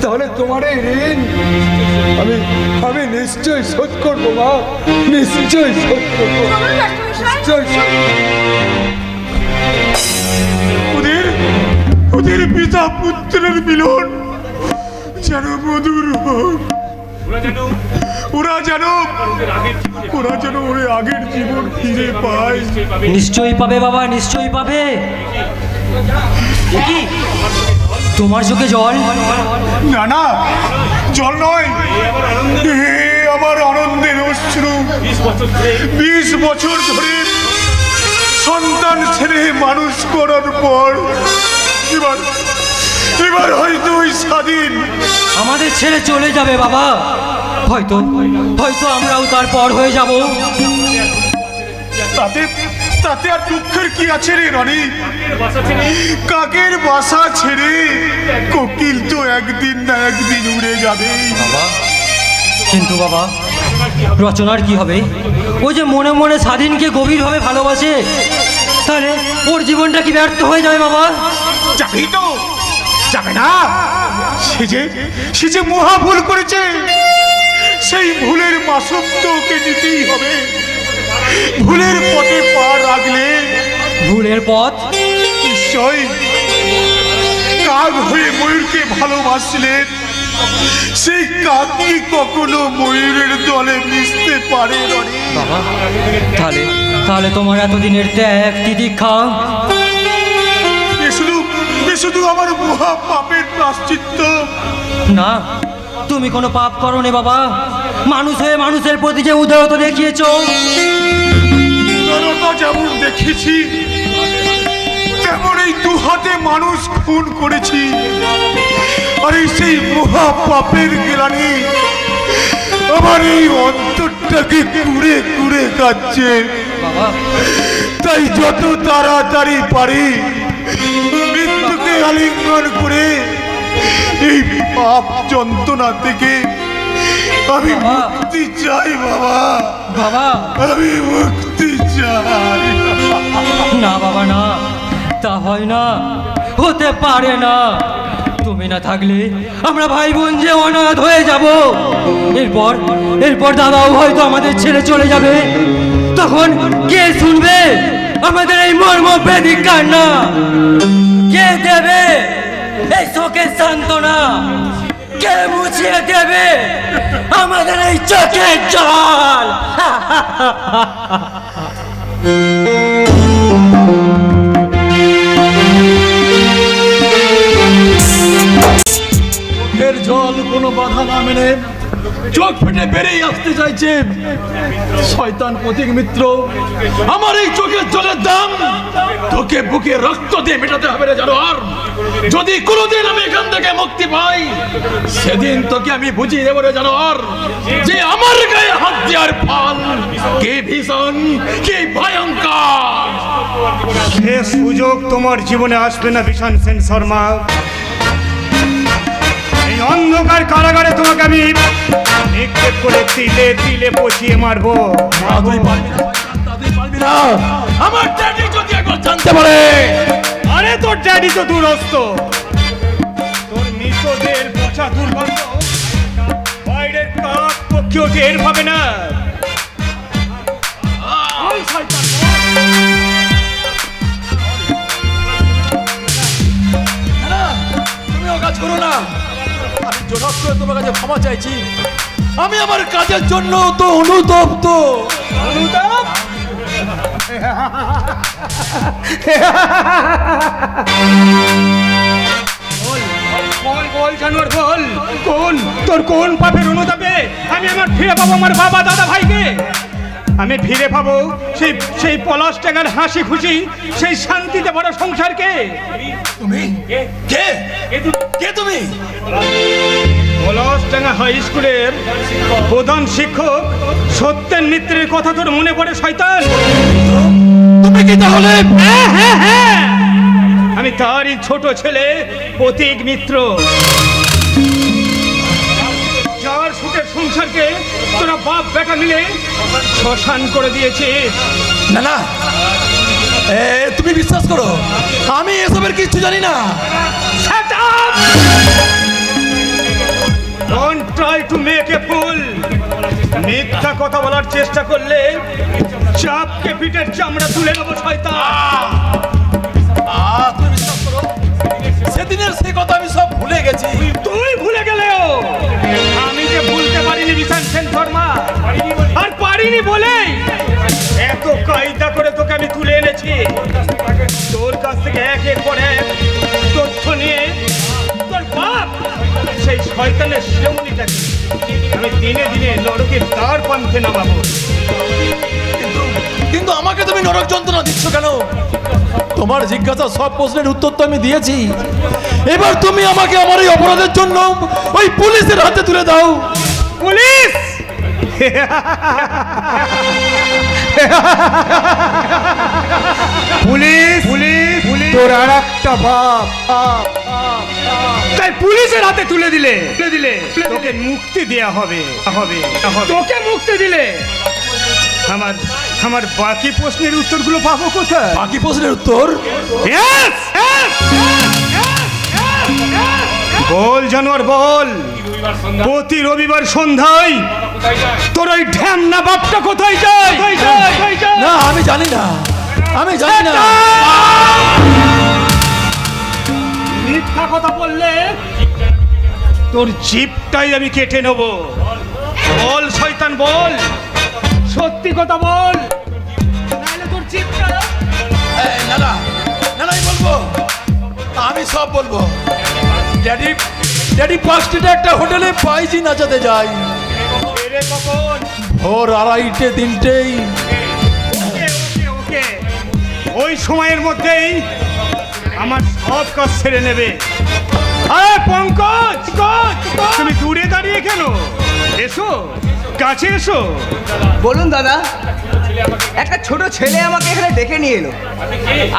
তাহলে তোমার এই ঋণ আমি নিশ্চয়ই শোধ করবো মা, নিশ্চয়ই শোধ করবো, নিশ্চয়ই। ওদের পিতা পুত্রের মিলন যেন মধুর হোক। ওরা যেন ওই আগের জীবন ফিরে পায়। নিশ্চয়ই পাবে বাবা, নিশ্চয়ই পাবে। কি তোমার চোখে জল? না না, জল নয়, আমার আনন্দের অশ্রু। 20 বছর ধরে সন্তান ছেড়ে মানুষ করার পর এবার হয়তো ওই স্বাধীন আমাদের ছেড়ে চলে যাবে বাবা। হয়তো আমরাও তারপর হয়ে যাব। তাতে আর দুঃখের কি আছে রে রনি? কাকের বাসা ছেড়ে কোকিল তো একদিন না একদিন উড়ে যাবে। কিন্তু বাবা, রচনার কি হবে? ও যে মনে মনে স্বাধীনকে গভীরভাবে ভালোবাসে, তাহলে ওর জীবনটা কি ব্যর্থ হয়ে যাবে বাবা? যাবি তো? যাবে না? সে যে মহা ভুল করেছে, সেই ভুলের মাসুম তো ওকে নিতেই হবে। ভুলের পথে পা রাখলে ভুলের পথ? নিশ্চয়। কাক হয়ে ময়ূরকে ভালোবাসলেন, সেই কাক কি কখনো ময়ূরের দলে মিশতে পারে? বাবা, তাহলে তোমার এতদিনের ত্যাগ তিতিক্ষা শুধু আমার মহা পাপের প্রায়শ্চিত্ত। না, তুমি কোনো পাপ করোনি বাবা। মানুষ হয়ে মানুষের প্রতি যে উদারতা দেখিয়েছো, উদারতা যেমন দেখেছি, তেমন এই 2 হাতে মানুষ খুন করেছি। আর সেই মহা পাপের গ্লানি আমার এই অন্তরটাকে কুড়ে কুড়ে কাচ্ছে। তাই যত তাড়াতাড়ি পারি মৃত্যুকে আলিঙ্গন করে এই পাপ যন্ত্রণা থেকে আমি মুক্তি চাই বাবা। আমি মুক্তি চাই। না বাবা, না, তা হয় না, হতে পারে না। তুমি না থাকলে আমরা ভাই বোন যে অনাথ হয়ে যাব। এরপর দাদাও হয়তো আমাদের ছেড়ে চলে যাবে। তখন কে শুনবে আমাদের এই মর্মবেদী কান্না? কে দেবে এই শোকের সান্ত্বনা? কে মুছিয়ে দেবে আমাদের এই চোখের জল? চোখের জল কোনো বাধা না মেনে চোখ ফেটে বেরিয়ে আসতে চাইছে। শয়তান প্রতীক মিত্র, আমার এই চোখের জলের দাম তোকে বুকে রক্ত দিয়ে মেটাতে হবে রে জানোয়ার। যদি কোনোদিন আমি এখান থেকে মুক্তি পাই, সেদিন তোকে আমি বুঝিয়ে দেবো রে জানোয়ার যে আমার গায়ে হাত দেওয়ার ফল কি ভীষণ, কি ভয়ঙ্কর। সে সুযোগ তোমার জীবনে আসবে না বিশান সেন শর্মা। এই অন্ধকার কারাগারে তোমাকে আমি নিক্ষেপ করে তিলে তিলে পচিয়ে মারবো। তুই পারবি না, তুই পারবি না। আমার ড্যাডি যদি একবার জানতে পারে। আরে তোর ড্যাডি তো দূরস্থ, তোর মৃতদের পচা দুর্গন্ধ বাইরের কাক পক্ষেও টের পাবে না। তুমি ও কাজ করো না। আমি জোরাত করে তোমার কাছে ক্ষমা চাইছি। আমি আমার কাজের জন্য তো অনুতপ্ত। অনুতাপ? বল জানোয়ার বল, কোন তোর কোন পাপের অনুতাপে আমি আমার ফিরে পাবো আমার বাবা দাদা ভাইকে? আমি ফিরে পাবো সেই পলাশ টাঙ্গার হাসি খুশি, সেই শান্তিতে ভরা সংসারকে। তুমি কে? কে তুমি? পলাশ টাঙ্গা হাই স্কুলের প্রধান শিক্ষক সত্যেন মিত্রের কথা তোর মনে পড়ে শয়তান? তুমি কি তাহলে? হ্যাঁ, আমি তারই ছোট ছেলে প্রতীক মিত্র, যার সুখের সংসারকে তোরা বাপ বেটা মিলে শ্মশান করে দিয়েছিস। না না, তুমি বিশ্বাস করো আমি এসবের কিছু জানি না। Shut up! Don't try to make a fool. মিথ্যা কথা বলার চেষ্টা করলে চাপকে পিঠের চামড়া তুলে নেবো শয়তান। তুমি বিশ্বাস করো সেদিনের সেই কথা আমি সব ভুলে গেছি। তুই ভুলে গেলেও আমি যে ভুলতে পারিনি বিশান সেন শর্মা, আর পারিনি বলেই এত কায়দা করে তোকে আমি তুলে এনেছি। তোর কাছ থেকে একের পর এক তথ্য নিয়ে তোর বাপ সেই শয়তানের শিরোমণিটাকে আমি দিনে দিনে নরকের দ্বার প্রান্তে নামাবো। কিন্তু আমাকে তুমি নরক যন্ত্রণা দিচ্ছ কেন? তোমার জিজ্ঞাসা সব প্রশ্নের উত্তর তো আমি দিয়েছি। এবার তুমি আমাকে আমার এই অপরাধের জন্য ওই পুলিশের হাতে তুলে দাও। পুলিশ? পুলিশ? পুলিশ তোর আর একটা বাপ, তাই পুলিশের হাতে তুলে দিলে তোকে মুক্তি দেয়া হবে। তোকে মুক্তি দিলে আমার বাকি প্রশ্নের উত্তরগুলো পাবো কোথায়? বাকি প্রশ্নের উত্তর? বল জানোয়ার বল, প্রতি রবিবার সন্ধ্যায় তোর ওই ঢ্যামনা বাপটা কোথায় যায়? না আমি জানি না, আমি জানি না। মিথ্যা কথা বললে তোর জিভটাই আমি কেটে নেব। বল শয়তান বল, সত্যি কথা বল, নাহলে তোর জিভটা। না না না, আমি বলবো, আমি সব বলবো। ড্যাডি পার্ক স্ট্রিটে একটা হোটেলে পাইজি নাচাতে যাই। ভোর 2:30 3টেই। ওকে, ওই সময়ের মধ্যেই আমার সব কাজ ছেড়ে নেবে। আরে পঙ্কজ, তুমি দূরে দাঁড়িয়ে কেন? এসো, কাছে এসো। বলুন দাদা, একটা ছোট ছেলে আমাকে এখানে ডেকে নিয়ে এলো।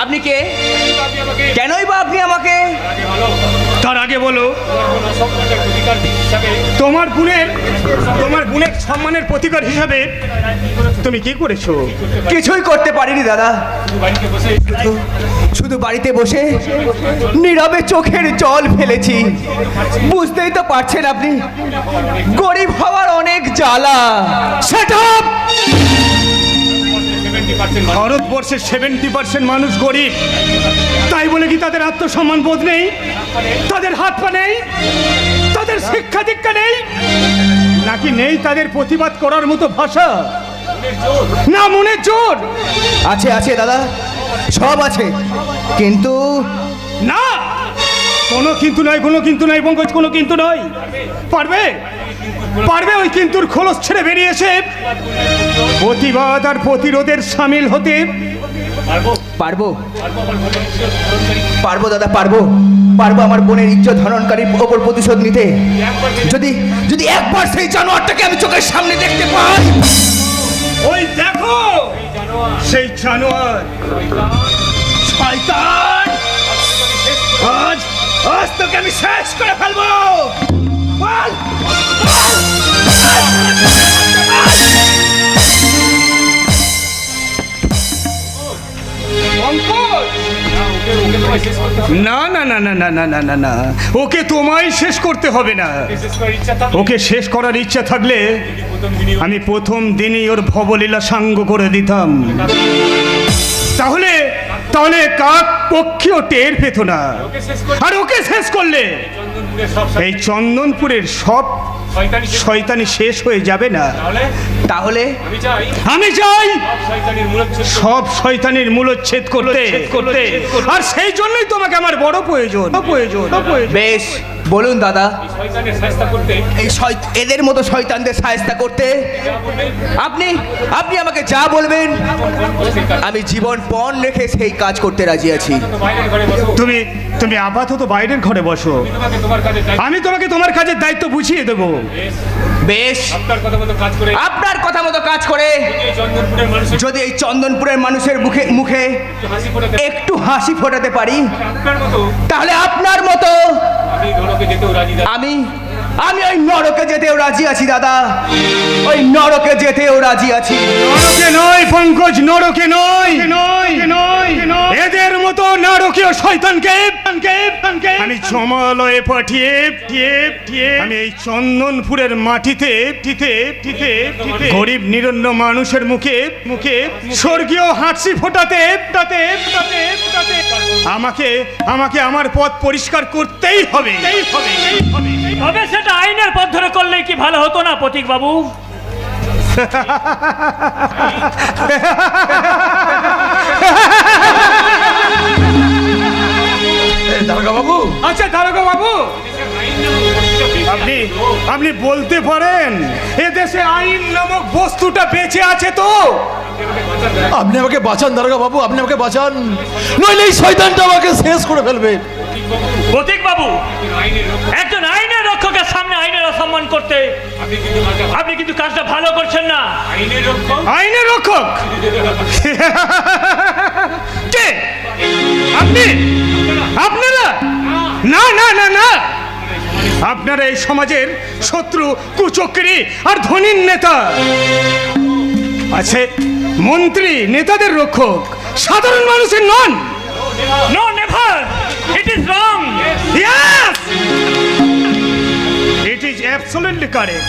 আপনি কে? কেনই বা আপনি আমাকে? তার আগে বলো, তোমার বোনের সম্মানের প্রতিকার হিসাবে তুমি কি করেছো? কিছুই করতে পারিনি দাদা, শুধু বাড়িতে বসে নীরবে চোখের জল ফেলেছি। বুঝতেই তো পারছেন আপনি, গরিব হওয়ার অনেক জ্বালা। Shut up! ভারতবর্ষের 70% মানুষ গরিব, তাই বলে কি তাদের আত্মসম্মান বোধ নেই? তাদের হাত পা নেই? তাদের শিক্ষা দীক্ষা নেই? নাকি নেই তাদের প্রতিবাদ করার মতো ভাষা? না মনের জোর? আছে আছে দাদা, সব আছে, কিন্তু না, কোনো কিন্তু নয়, কোনো কিন্তু নয় পঙ্কজ, কোনো কিন্তু নয়। পারবে পারবে ওই কিন্তুর খোলস ছেড়ে বেরিয়ে এসে প্রতিবাদ আর প্রতিরোধের সামিল হতে? পারবো পারবো দাদা, পারবো পারবো আমার বোনের ইজ্জত হরণকারীর ওপর প্রতিশোধ নিতে। যদি যদি একবার সেই জানোয়ারটাকে আমি চোখের সামনে দেখতে পাই। ওই দেখো সেই জানোয়ার, শয়তান! আজ আজ তোকে আমি শেষ করে ফেলবো। বল! না না না না না না না না না, ওকে তোমায় শেষ করতে হবে না। ওকে শেষ করার ইচ্ছা থাকলে আমি প্রথম দিনই ওর ভবলীলা সাঙ্গ করে দিতাম। তাহলে তাহলে কাক পক্ষীও টের পেত না। আর ওকে শেষ করলে এই চন্দনপুরের সব শয়তানি শেষ হয়ে যাবে না? তাহলে আমি চাই সব শয়তানির মূলচ্ছেদ করতে। আর সেই জন্যই তোমাকে আমার বড় প্রয়োজন। বেশ বলুন দাদা, এই এদের মতো শয়তানদের সাহায্য করতে আপনি আপনি আমাকে যা বলবেন আমি জীবন পণ রেখে সেই কাজ করতে রাজি আছি। তুমি তুমি আপাতত বাইরের ঘরে বসো, আমি তোমাকে তোমার কাজের দায়িত্ব বুঝিয়ে দেবো। বেশ, আপনার কথা মতো কাজ করে যদি এই চন্দনপুরের মানুষের মুখে মুখে একটু হাসি ফোটাতে পারি, তাহলে আপনার মতো আমি আমি ওই নরকে যেতেও রাজি আছি দাদা, ওই নরকে যেতেও রাজি আছি। নরকে নয় পঙ্কজ, নরকে নয়, এদের মতো নারকীয় শয়তানকে আমি জমালয়ে পাঠিয়ে আমি এই চন্দনপুরের মাটিতে গরিব নিরন্ন মানুষের মুখে স্বর্গীয় হাসি ফোটাতে আমাকে আমাকে আমার পথ পরিষ্কার করতেই হবে। তবে সেটা আইনের পথ ধরে করলেই কি ভালো হতো না প্রতীক বাবু? দারোগা বাবু, আচ্ছা দারোগা বাবু, আপনি আপনি বলতে পারেন এদেশে আইন নামক বস্তুটা বেঁচে আছে তো? আপনি আমাকে বাঁচান দারোগা বাবু, আপনি আমাকে বাঁচান, নইলে এই শয়তানটা আমাকে শেষ করে ফেলবে। প্রতীক বাবু, একজন আইনের রক্ষকের সামনে আইনের অসম্মান করতে আপনি কিন্তু কাজটা ভালো করছেন না। আইনের রক্ষক কে? আপনি? আপনারা? না না না না, আপনারা এই সমাজের শত্রু, কুচক্রী আর ধনীর নেতা। আছে মন্ত্রী নেতাদের রক্ষক, সাধারণ মানুষের নন। No, never. It is wrong. Yes, it is absolutely correct.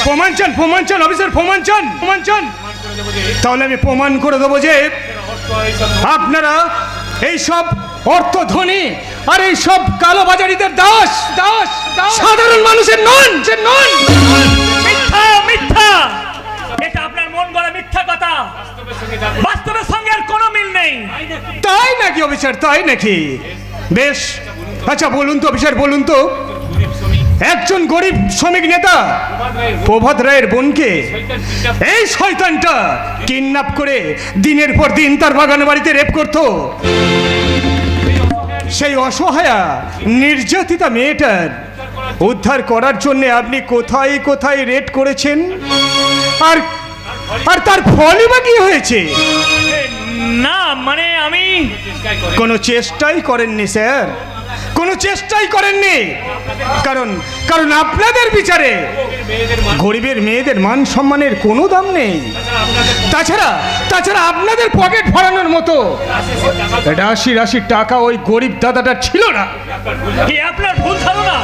প্রমাণ চান অফিসার, প্রমাণ চান? তাহলে আমি প্রমাণ করে দেবো যে আপনারা এই সব অর্থধনী আর এই সব কালোবাজারিদের দাস, সাধারণ মানুষের নন। মিথ্যা। এটা আপনার মন গড়া মিথ্যা কথা, বাস্তবের সঙ্গে আর কোনো মিল নেই। তাই নাকি অফিসার, তাই নাকি? বেশ, আচ্ছা বলুন তো অফিসার, বলুন তো, একজন গরিব শ্রমিক নেতা প্রভাত রায়ের বোনকে এই শয়তানটা কিডন্যাপ করে দিনের পর দিন তার বাগান বাড়িতে রেপ করত। সেই অসহায়া নির্যাতিতা মেয়েটার উদ্ধার করার জন্য আপনি কোথায় কোথায় রেড করেছেন, আর আর তার ফলই বা কি হয়েছে? না মানে আমি কোনো চেষ্টাই করেননি স্যার, কোনো চেষ্টাই করেননি। কারণ আপনাদের বিচারে গরিবের মেয়েদের মান সম্মানের কোনো দাম নেই। তাছাড়া আপনাদের পকেট ভরানোর মতো রাশি টাকা ওই গরিব দাদাটা ছিল না। কি আপনার ভুল ধারণা?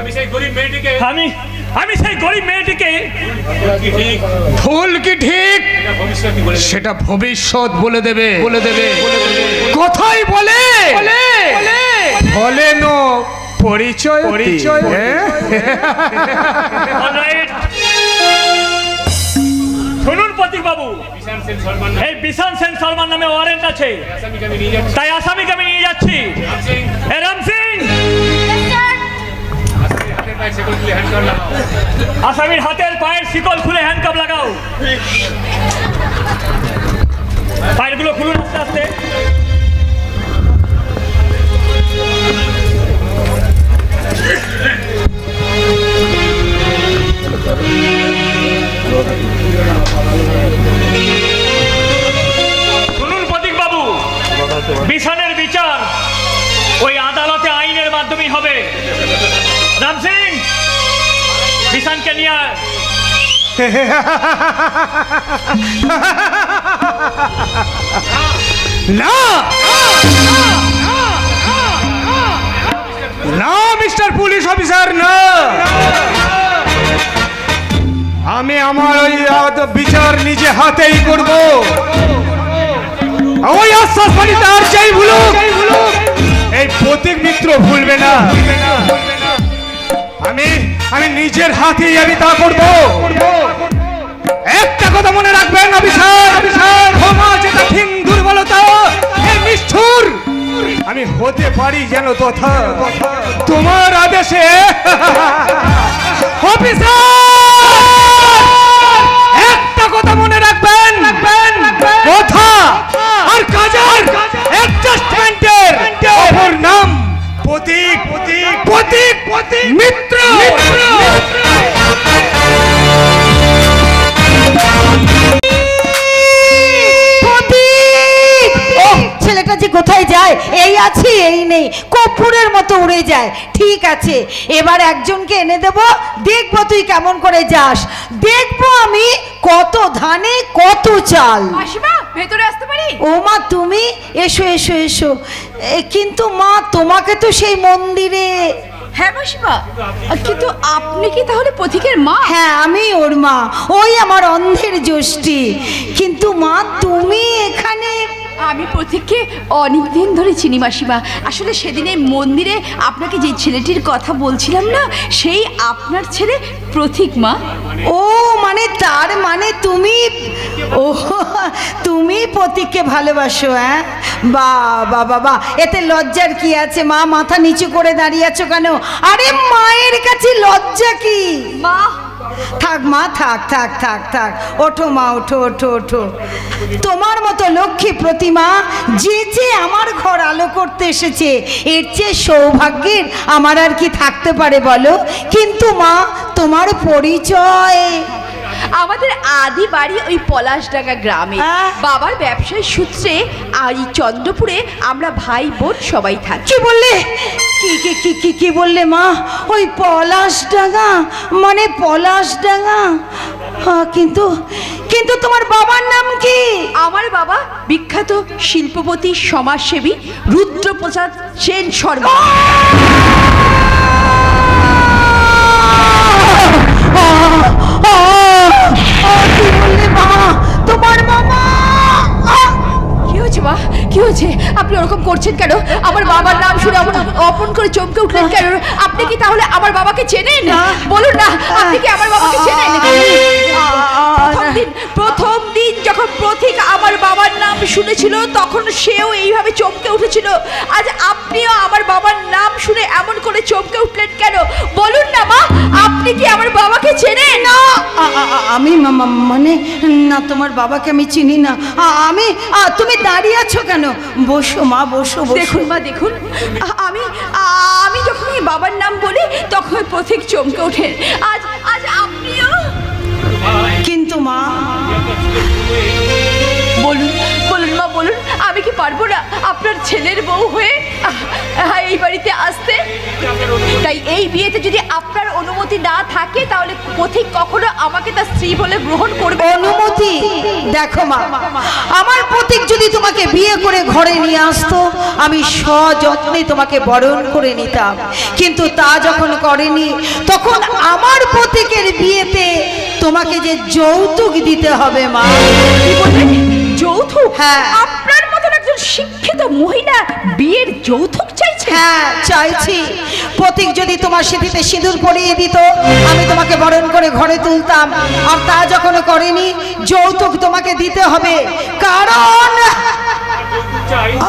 আমি সেই গরিব মেয়েটিকে ভুল কি ঠিক সেটা ভবিষ্যৎ বলে দেবে। কোথায় বলে বলেন পরিচয়। শুনুন প্রতীক বাবু, এই বিশান সেন সলমান নামে ওয়ারেন্ট আছে, তাই আসামিকে আমি নিয়ে যাচ্ছি। আসামির হাতের পায়ের শিকল খুলে হ্যান্ডকাপ লাগাও। পায়েরগুলো খুলুন আস্তে আস্তে। শুনুন প্রতীক বাবু, বিছানের বিচার ওই আদালতে আইনের মাধ্যমেই হবে। রাম সিং, বিছানকে নিয়ে আয়। না না মিস্টার পুলিশ অফিসার, না, আমি আমার ওই বিচার নিজে হাতেই করব। ওই আশ্বাস পানি তার চাই ভুলুক, এই প্রতীক মিত্র ভুলবে না। আমি নিজের হাতেই আমি তা করব। একটা কথা মনে রাখবেন অফিসার, ক্ষমা যেটা ঠিক দুর্বলতা, এই নিষ্ঠুর আমি হতে পারি যেন তথা তোমার আদেশে। অফিসার একটা কথা মনে রাখবেন, কথা আর কাজের অ্যাডজাস্টমেন্টের অপর নাম প্রতীক মিত্র। ছেলেটা যে কোথায় যায়, এই আছে এই নেই, কর্পূরের মতো উড়ে যায়। ঠিক আছে, এবার একজনকে এনে দেব, দেখবো তুই কেমন করে যাস, দেখবো আমি কত ধানে কত চাল। মাসিমা, ভেতরে আসতে পারি? ও মা, তুমি এসো এসো এসো। কিন্তু মা, তোমাকে তো সেই মন্দিরে। হ্যাঁ মাসিমা, কিন্তু আপনি কি তাহলে পথিকের মা? হ্যাঁ, আমি ওর মা, ওই আমার অন্ধের জ্যোষ্ঠী। কিন্তু মা, তুমি এখানে? আমি পথিককে অনেকদিন ধরে চিনি মাসিমা। আসলে সেদিনে মন্দিরে আপনাকে যে ছেলেটির কথা বলছিলাম না, সেই আপনার ছেলে প্রতীক মা। ও মানে, তার মানে তুমি, ও তুমি প্রতীককে ভালোবাসো? হ্যাঁ, বাবা বাবা, এতে লজ্জার কি আছে মা? মাথা নিচু করে দাঁড়িয়ে আছো কেন? আরে মায়ের কাছে লজ্জা কি? মা থাক মা, থাক থাক থাক থাক, ওঠো মা, ওঠো ওঠো ওঠো। তোমার মতো লক্ষ্মী প্রতিমা যে আমার ঘর আলো করতে এসেছে, এর চেয়ে সৌভাগ্যের আমার আর কি থাকতে পারে বলো? কিন্তু মা, তোমার পরিচয়? আমাদের আদি বাড়ি ওই পলাশডাঙ্গা গ্রামে। বাবার ব্যবসায়ী সূত্রে আর এই চন্দ্রপুরে আমরা ভাই বোন সবাই থাকি। কি বললে? কি বললে মা? ওই পলাশডাঙ্গা মানে পলাশডাঙ্গা? কিন্তু তোমার বাবার নাম কি? আমার বাবা বিখ্যাত শিল্পপতি সমাজসেবী রুদ্রপ্রসাদ সেন শর্মা। কি বললে মা? তোমার মামা? কি হয়েছে মা, কি হয়েছে? আপনি ওরকম করছেন কেন? আমার বাবার নাম শুনে অপন করে চমকে উঠলেন কেন? আপনি কি তাহলে আমার বাবাকে চেনেন? বলুন না, আপনি কি আমার বাবাকে চেনেন? প্রথম দিন যখন প্রতীক আমার বাবার নাম শুনেছিল, তখন সেও এইভাবে চমকে উঠেছিল। আজ আপনিও আমার বাবার নাম শুনে এমন করে চমকে উঠলেন কেন? বলুন না মা, আপনি কি আমার বাবাকে চেনেন? না, আমি মানে না, তোমার বাবাকে আমি চিনি না। আমি, তুমি দাঁড়িয়ে আছো কেন? বসো মা, বসো। দেখুন মা, দেখুন, আমি যখন এই বাবার নাম বলি তখন প্রতীক চমকে ওঠেন। আজ আপনিও। কিন্তু মা, বলুন মা, বলুন, আমি কি পারবো না আপনার ছেলের বউ হয়ে এই বাড়িতে আসতে? তাই এই বিয়েতে যদি আপনার অনুমতি না থাকে, তাহলে পথিক কখনো আমাকে তার স্ত্রী বলে গ্রহণ করবে? অনুমতি? দেখো মা, আমার পথিক যদি তোমাকে বিয়ে করে ঘরে নিয়ে আসতো, আমি সযত্নে তোমাকে বরণ করে নিতাম। কিন্তু তা যখন করেনি, তখন আমার পথিকের বিয়েতে তোমাকে যে যৌতুক দিতে হবে মা। কি বললেন? যৌতুক? হ্যাঁ। আপনার মতন একজন শিক্ষিত মহিলা বিয়ের যৌতুক চাইছে? হ্যাঁ, চাইছি। প্রতীক যদি তোমার সিঁথিতে সিঁদুর পরিয়ে দিত, আমি তোমাকে বরণ করে ঘরে তুলতাম। আর তা যখন করেনি, যৌতুক তোমাকে দিতে হবে। কারণ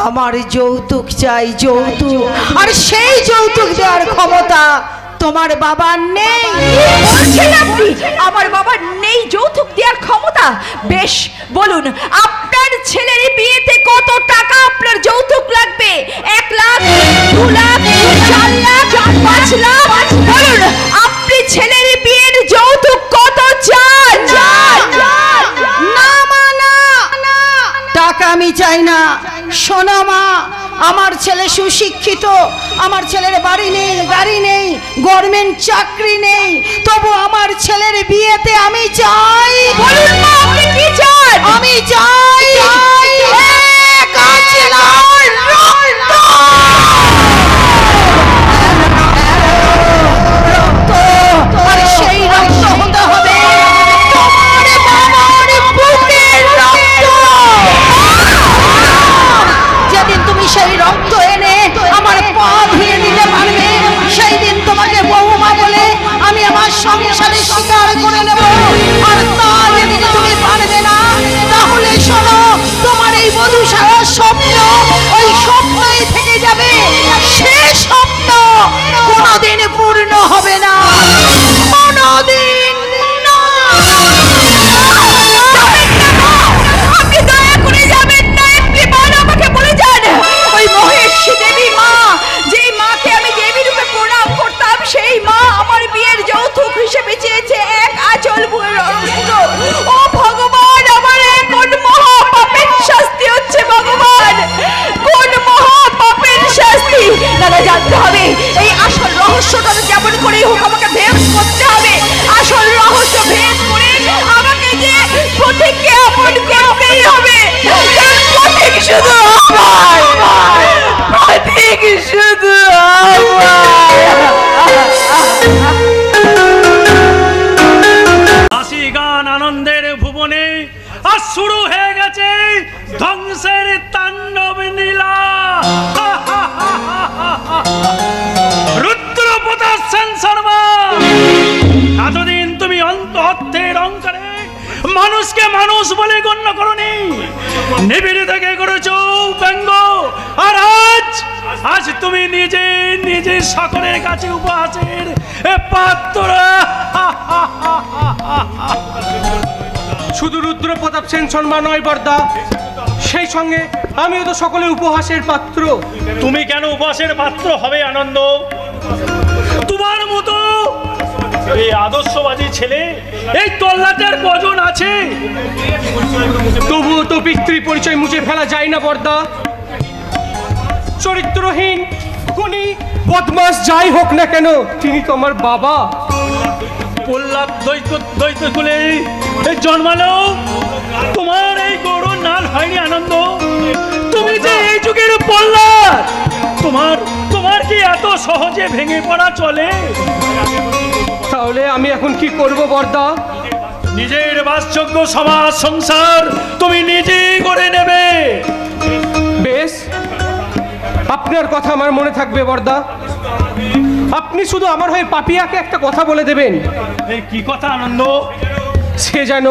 আমার যৌতুক চাই, যৌতুক। আর সেই যৌতুক দেওয়ার ক্ষমতা তোমার বাবা নেই। বলছেন আপনি আমার বাবার নেই যৌতুক দেওয়ার ক্ষমতা? বেশ বলুন, আপনার ছেলের বিয়েতে কত টাকা আপনার যৌতুক লাগবে? 1 লাখ, 2 লাখ, 4 লাখ, 5 লাখ? বলুন আপনি ছেলের বিয়ের যৌতুক কত চান? না মা, না, টাকা আমি চাই না। শোনো মা, আমার ছেলে সুশিক্ষিত, আমার ছেলের বাড়ি নেই, গাড়ি নেই, গভর্নমেন্ট চাকরি নেই, তবু আমার ছেলের বিয়েতে আমি চাই। বলুন মা আপনি কি চান? আমি চাই আর সেই রক্ত হতে হবে তোমার বাবার বুকের রক্ত। যেদিন তুমি সেই রক্ত এনে আমার পা ধুয়ে দিতে পারবে, সেই দিন তোমাকে বৌমা বলে আমি আমার সংসারে স্বীকার করে নেব। আর তা যেদিন তুমি পারবে না, তাহলে শোনো, তোমার এই বধূশালা স্বপ্ন ওই স্বপ্নই থেকে যাবে। সে স্বপ্ন কোনোদিন পূর্ণ হবে না, কোনোদিন না। আপনি দয়া করে যাবেন না, একটি বার আমাকে বলে যান। ওই মহেশ্বরী দেবী মা, যেই মাকে আমি দেবী রূপে প্রণাম করতাম, সেই মা আমার বিয়ের যৌতুক হিসেবে চেয়েছে 1 আঁচল ভুঁইয়ের অস্ত্র। ও ভগবান, আমার কোন মহা পাপের শাস্তি হচ্ছে ভগবান, কোন মহা পাপের শাস্তি? দাদা জানতে হবে এই আসল রহস্যটা যেমন করেই হোক আমাকে ভেদ করতে হবে। আসল রহস্য ভেদ করে আমাকে যে পথিককে আপন করতেই হবে। পথিক শুধু আমার, পথিক শুধু হাসি গান আনন্দের ভুবনে আর শুরু হয়ে গেছে ধ্বংসের তাণ্ডব লীলা। রুদ্রপ্রতাপ সেন শর্মা, এতদিন তুমি অন্তঃস্থের অহংকারে মানুষকে মানুষ বলে গণ্য করনি, নিবিড় থেকে করেছো ব্যঙ্গ। আর আজ তুমি নিজে নিজে সকলের কাছে উপহাসের পাত্র। শুধু রুদ্রপ্রতাপ সেন শর্মা নয় বর্দা, সেই সঙ্গে আমিও তো সকলের উপহাসের পাত্র। তুমি কেন উপহাসের পাত্র হবে আনন্দ? তোমার মতো এই আদর্শবাদী ছেলে এই তল্লাটের কজন আছে? তবুও তো পিতৃ পরিচয় মুছে ফেলা যায় না বর্দা। চরিত্রহীন, খুনি, বদমাস যাই হোক না কেন, তিনি তো আমার বাবা। প্রহ্লাদ দ্বৈত কুলে জন্মালো তোমার এই গৌরব নাল হয়নি আনন্দ? তুমি যে এই যুগের প্রহ্লাদ, তোমার কি এত সহজে ভেঙে পড়া চলে? তাহলে আমি এখন কি করব বর্দা? নিজের বাসযোগ্য সমাজ সংসার তুমি নিজেই করে নেবে। বেশ, আপনার কথা আমার মনে থাকবে বর্দা। আপনি শুধু আমার হয়ে পাপিয়াকে একটা কথা বলে দেবেন। এই কি কথা আনন্দ? সে যেন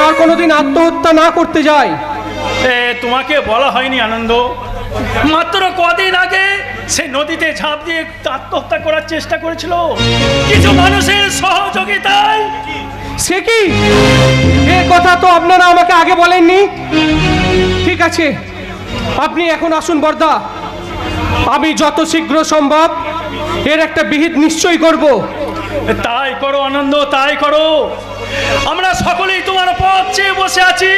আর কোনোদিন আত্মহত্যা না করতে যায়। তোমাকে বলা হয়নি আনন্দ? মাত্র কদিন আগে সে নদীতে ঝাঁপ দিয়ে আত্মহত্যা করার চেষ্টা করেছিল কিছু মানুষের সহযোগিতায়। সে কি? এ কথা তো আপনারা আমাকে আগে বলেননি। ঠিক আছে, আপনি এখন আসুন বর্দা, আমি যত শীঘ্র সম্ভব এর একটা বিহিত নিশ্চয় করব। তাই করো আনন্দ, তাই করো। আমরা সকলেই তোমার পথ চেয়ে বসে আছি।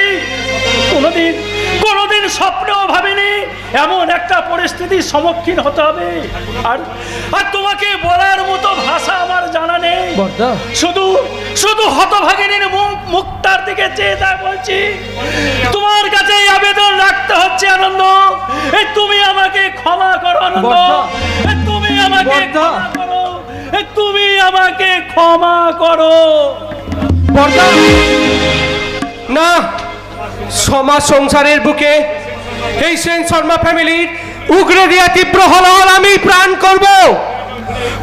কোনোদিন স্বপ্নেও ভাবিনি এমন একটা পরিস্থিতির সম্মুখীন হতে হবে। আর তোমাকে বলার মতো ভাষা আমার জানা নেই। শুধু হতভাগিনীর মুখটার দিকে চেয়ে তা বলছি। তোমার কাছে আবেদন রাখতে হচ্ছে আনন্দ, তুমি আমাকে ক্ষমা করো আনন্দ, তুমি আমাকে ক্ষমা করো, তুমি আমাকে ক্ষমা করো। না, সমাজ সংসারের বুকে এই সেন শর্মা ফ্যামিলির উগরে দিয়া তীব্র হলহল আমি প্রাণ করব।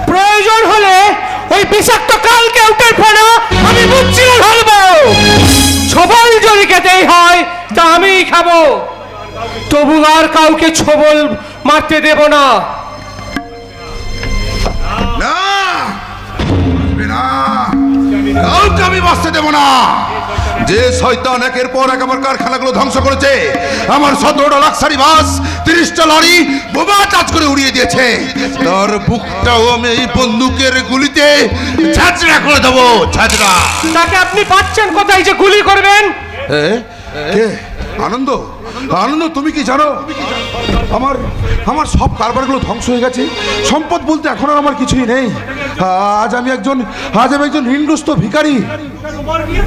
প্রয়োজন হলে ওই বিষাক্ত কালকে উঠের ফেনা আমি মুচ্ছি ঢালবো। ছবল যদি খেতেই হয় তা আমিই খাবো, তবু আর কাউকে ছবল মারতে দেব না। না কাউকে আমি বাঁচতে দেব না। যে শয়তান একের পর এক আমার কারখানাগুলো ধ্বংস করেছে, আমার 17টা লাক্সারি বাস, 30টা লরি বোমা চাচ করে উড়িয়ে দিয়েছে, তার বুকটাও আমি এই বন্দুকের গুলিতে ঝাঁঝরা করে দেবো, ঝাঁঝরা। তাকে আপনি পাচ্ছেন কোথায় যে গুলি করবেন? কে? আনন্দ? আনন্দ, তুমি কি জানো আমার আমার সব কারবারগুলো ধ্বংস হয়ে গেছে, সম্পদ বলতে এখন আর আমার কিছুই নেই। আজ আমি একজন ঋণগ্রস্ত ভিখারি।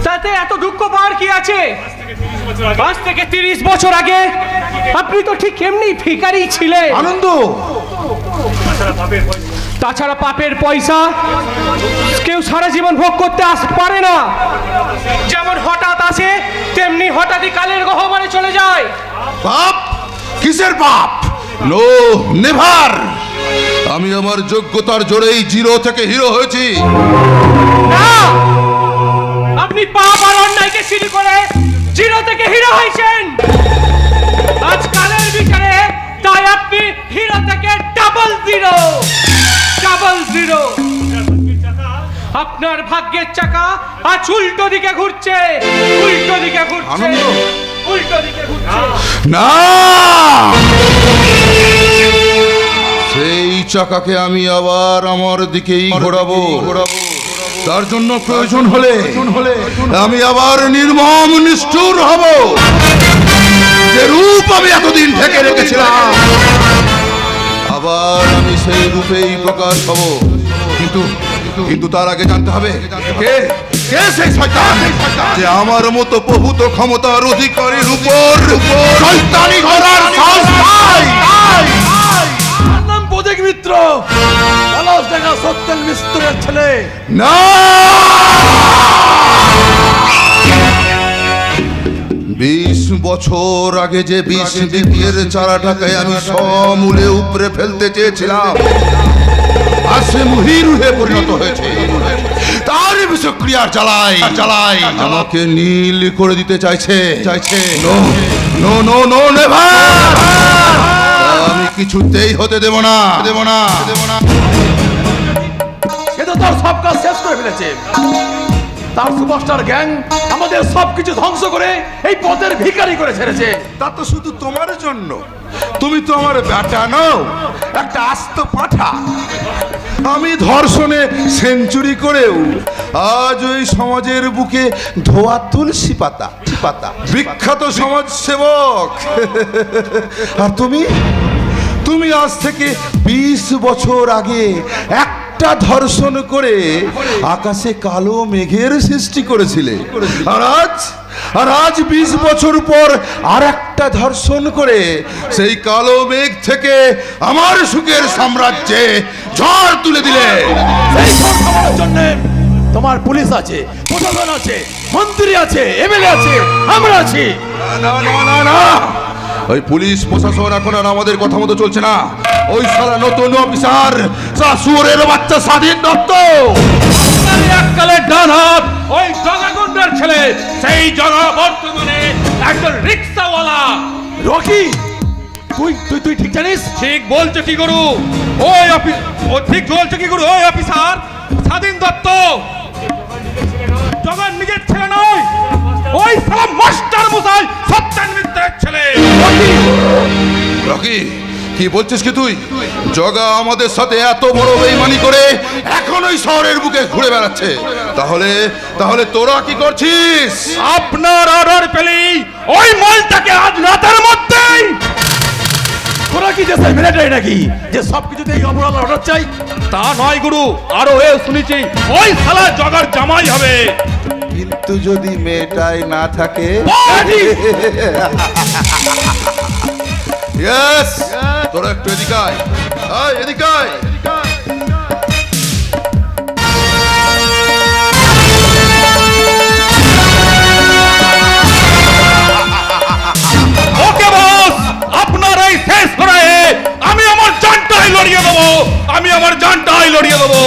তাতে এত দুঃখ পাওয়ার কি আছে? আজ থেকে 30 বছর আগে আপনি তো ঠিক এমনি ভিখারি ছিলেন। আনন্দ, তাছাড়া পাপের পয়সা কেউ সারা জীবন ভোগ করতে পারে না। যেমন হঠাৎ আসে তেমনি হঠাৎই কালের গহ্বরে চলে যায়। পাপ? কিসের পাপ? No, never. আমি আমার যোগ্যতার জোরেই জিরো থেকে হিরো হয়েছি। না, আপনি পাপ আর অন্যায়কে সিঁড়ি করে জিরো থেকে হিরো হয়েছেন। আজ কালের বিচারে তাই আপনি হিরো থেকে ডাবল জিরো। আপনার ভাগ্যের চাকা আজ উল্টো দিকে ঘুরছে। না, সেই চাকাকে আমি আবার আমার দিকেই ঘোরাবো। তার জন্য প্রয়োজন হলে আমি আবার নির্মম নিষ্ঠুর হব। যে রূপ আমি এতদিন ঢেকে রেখেছিলাম, আবার আমি সেই রূপেই প্রকাশ হব। কিন্তু তার আগে জানতে হবে কে সেই শয়তান যে আমার মতো বহুত ক্ষমতার অধিকারীর উপর শয়তানি করার সাহস পায়। নাম প্রতীক মিত্র, অলস দেখা সত্যেন মিত্রের ছেলে। না, 20 বছর আগে যে 20 বিঘের চারাটাকে আমি সমূলে উপরে ফেলতে চেয়েছিলাম, আর সে মুহিরুহে পরিণত হয়েছে। তার বিষক্রিয়ার জ্বালায় আমাকে নীল করে দিতে চাইছে। No, never. আমি কিছুতেই হতে দেব না। সে তো তার সব কাজ শেষ করে ফেলেছে। তার সুপারস্টার গ্যাং আমাদের সবকিছু ধ্বংস করে এই পথের ভিখারি করে ছেড়েছে। তা তো শুধু তোমার জন্য। তুমি তো আমার বেটা নও, একটা আস্ত পাঁঠা। আমি ধর্ষণে সেঞ্চুরি করেও আজ ওই সমাজের বুকে ধোয়া তুলসী পাতা বিখ্যাত সমাজ সেবক। আর তুমি আজ থেকে 20 বছর আগে একটা ধর্ষণ করে আকাশে কালো মেঘের সৃষ্টি করেছিলে। আর আজ 20 বছর পর আর একটা ধর্ষণ করে সেই কালো মেঘ থেকে আমার সুখের সাম্রাজ্যে ঝড় তুলে দিলে। সেই ঝড় থামানোর জন্য তোমার পুলিশ আছে, প্রশাসন আছে, মন্ত্রী আছে, এমএলএ আছে, আমরা আছি। না, ওই পুলিশ প্রশাসন এখন আর আমাদের কথা মতো চলছে না। ওই সারা নতুন অফিসার শুয়োরের বাচ্চা স্বাধীন দত্ত, এককালের ডান হাত, ওই জগাগুন্ডার ছেলে, সেই জগা বর্তমানে একজন রিক্সাওয়ালা। রকি, তুই ঠিক জানিস? ঠিক বলছো কি গুরু? ওই অফিসার স্বাধীন দত্ত জগার নিজের ছেলে নয়, ওই সালা মাস্টার মশাই সত্যেন মিত্রের ছেলে। রকি, কি বলছিস কি তুই? জগা আমাদের সাথে এত বড় বেইমানি করে এখন ওই শহরের বুকে ঘুরে বেড়াচ্ছে। তাহলে তোরা কি করছিস? আপনার অর্ডার পেলেই ওই মালটাকে আজ রাতের মধ্যেই। তোরা কি যে মিলিটারি নাকি যে সবকিছুতে এই অপরাধ অর্ডার চাই? তা নয় গুরু, আরো শুনেছি ওই শালা জগার জামাই হবে। কিন্তু যদি মেয়েটাই না থাকে? ইয়েস, তোরা একটু এদিকে আয়। ওকে বস, আপনার এই শেষ লড়াইয়ে আমি আমার জানটাই লড়িয়ে দেবো।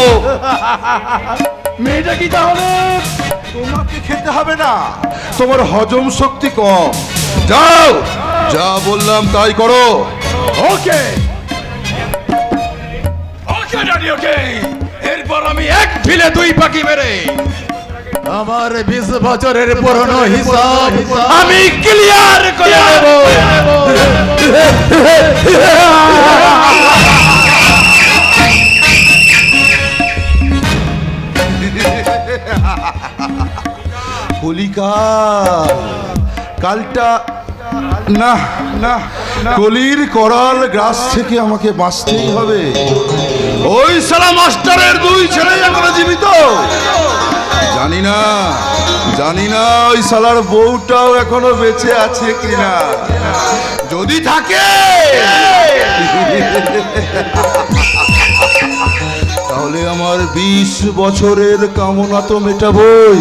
মেয়েটা কি তাহলে? তোমাকে খেতে হবে না, তোমার হজম শক্তি কম। যাও, যা বললাম তাই করো। ওকে ড্যাডি, ওকে। এরপর আমি এক ঢিলে দুই পাখি মেরে আমার 20 বছরের পুরনো হিসাব আমি ক্লিয়ার করে দেব। কালটা না না কলির করাল গ্রাস থেকে আমাকে বাঁচতেই হবে। ওই শালা মাস্টারের 2 ছেলে এখনো জীবিত। জানি না ওই শালার বউটাও এখনো বেঁচে আছে কিনা। যদি থাকে তাহলে আমার 20 বছরের কামনা তো মেটাবই।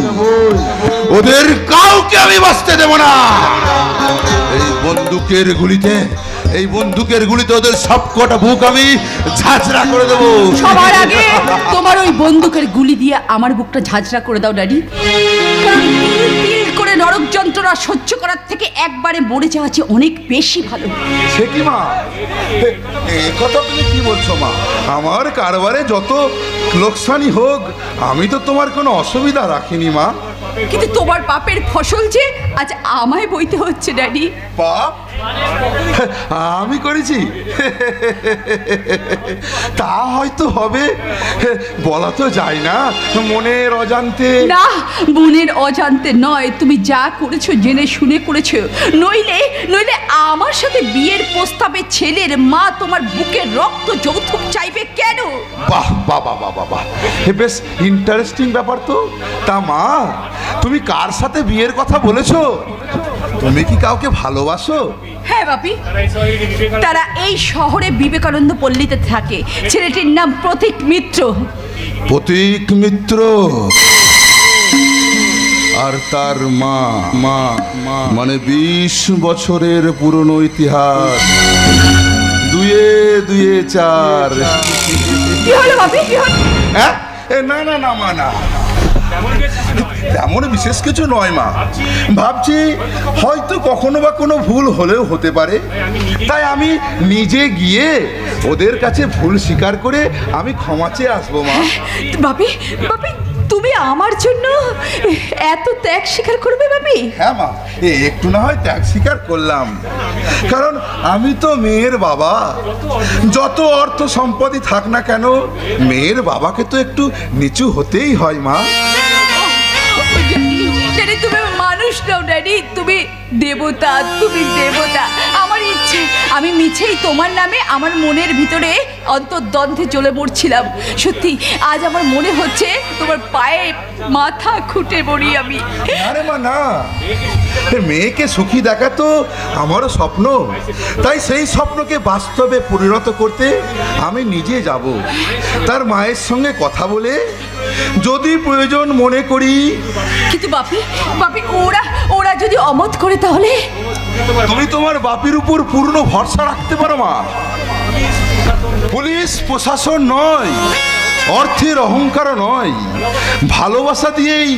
ওদের কাউকে আমি বাঁচতে দেব না। এই বন্দুকের গুলিতে ওদের সবকটা বুক আমি ঝাঁঝরা করে দেব। সবার আগে তোমার ওই বন্দুকের গুলি দিয়ে আমার বুকটা ঝাঁঝরা করে দাও ড্যাডি। কারণ তিল করে নরক যন্ত্রণা সহ্য করার থেকে একবারে মরে যাওয়া যে অনেক বেশি ভালো। সে কি মা, এই কথা তুমি কি বলছো মা? আমার কারবারে যত লোকসানি হোক আমি তো তোমার কোনো অসুবিধা রাখিনি মা। কিন্তু তোমার পাপের ফসল যে আজ আমায় বইতে হচ্ছে ড্যাডি। পাপ আমি করেছি? তা হয়তো হবে, বলা তো যায় না মনের অজান্তে। না, মনের অজান্তে নয়, তুমি যা করেছো জেনে শুনে করেছো। নইলে আমার সাথে বিয়ের প্রস্তাবে ছেলের মা তোমার বুকের রক্ত যৌতুক চাইবে কেন? বাহ বাহ বাহ বাহ বাহ, বেশ ইন্টারেস্টিং ব্যাপার তো। তা মা, তুমি কার সাথে বিয়ের কথা বলেছো? তুমি কি কাউকে ভালোবাসো? হ্যাঁ বাপি, তারা এই শহরে বিবেকানন্দ পল্লীতে থাকে। ছেলেটির নাম প্রতীক মিত্র। প্রতীক মিত্র আর তার মা মানে 20 বছরের পুরনো ইতিহাস। 2 4। কি হলো বাপি? হ্যাঁ, না না না মা, না তেমন বিশেষ কিছু নয় মা। ভাবছি হয়তো কখনো বা কোনো ভুল হলেও হতে পারে, তাই আমি নিজে গিয়ে ওদের কাছে ভুল স্বীকার করে আমি ক্ষমা চেয়ে আসবো মা। বাপি, তুমি আমার জন্য এত ত্যাগ স্বীকার করবে বাপি? হ্যাঁ মা, একটু না হয় ত্যাগ স্বীকার করলাম, কারণ আমি তো মেয়ের বাবা। যত অর্থ সম্পত্তি থাক না কেন, মেয়ের বাবাকে তো একটু নিচু হতেই হয় মা। ড্যাডি, তুমি মানুষ নাও ড্যাডি, তুমি দেবতা, তুমি দেবতা। আমার ইচ্ছে আমি মিছেই তোমার নামে আমার মনের ভিতরে অন্তর্দ্বন্দ্বে জ্বলে মরছিলাম। সত্যি আজ আমার মনে হচ্ছে তোমার পায়ে মাথা খুঁটে মরি আমি। আরে মা না, মেয়েকে সুখী দেখা তো আমারও স্বপ্ন। তাই সেই স্বপ্নকে বাস্তবে পরিণত করতে আমি নিজে যাব। তার মায়ের সঙ্গে কথা বলে যদি প্রয়োজন মনে করি। কিন্তু বাপি, ওরা যদি অমত করে তাহলে? তুমি তোমার বাপির উপর পূর্ণ ভরসা রাখতে পারো মা। পুলিশ প্রশাসন নয়, অর্থের অহংকার নয়, ভালোবাসা দিয়েই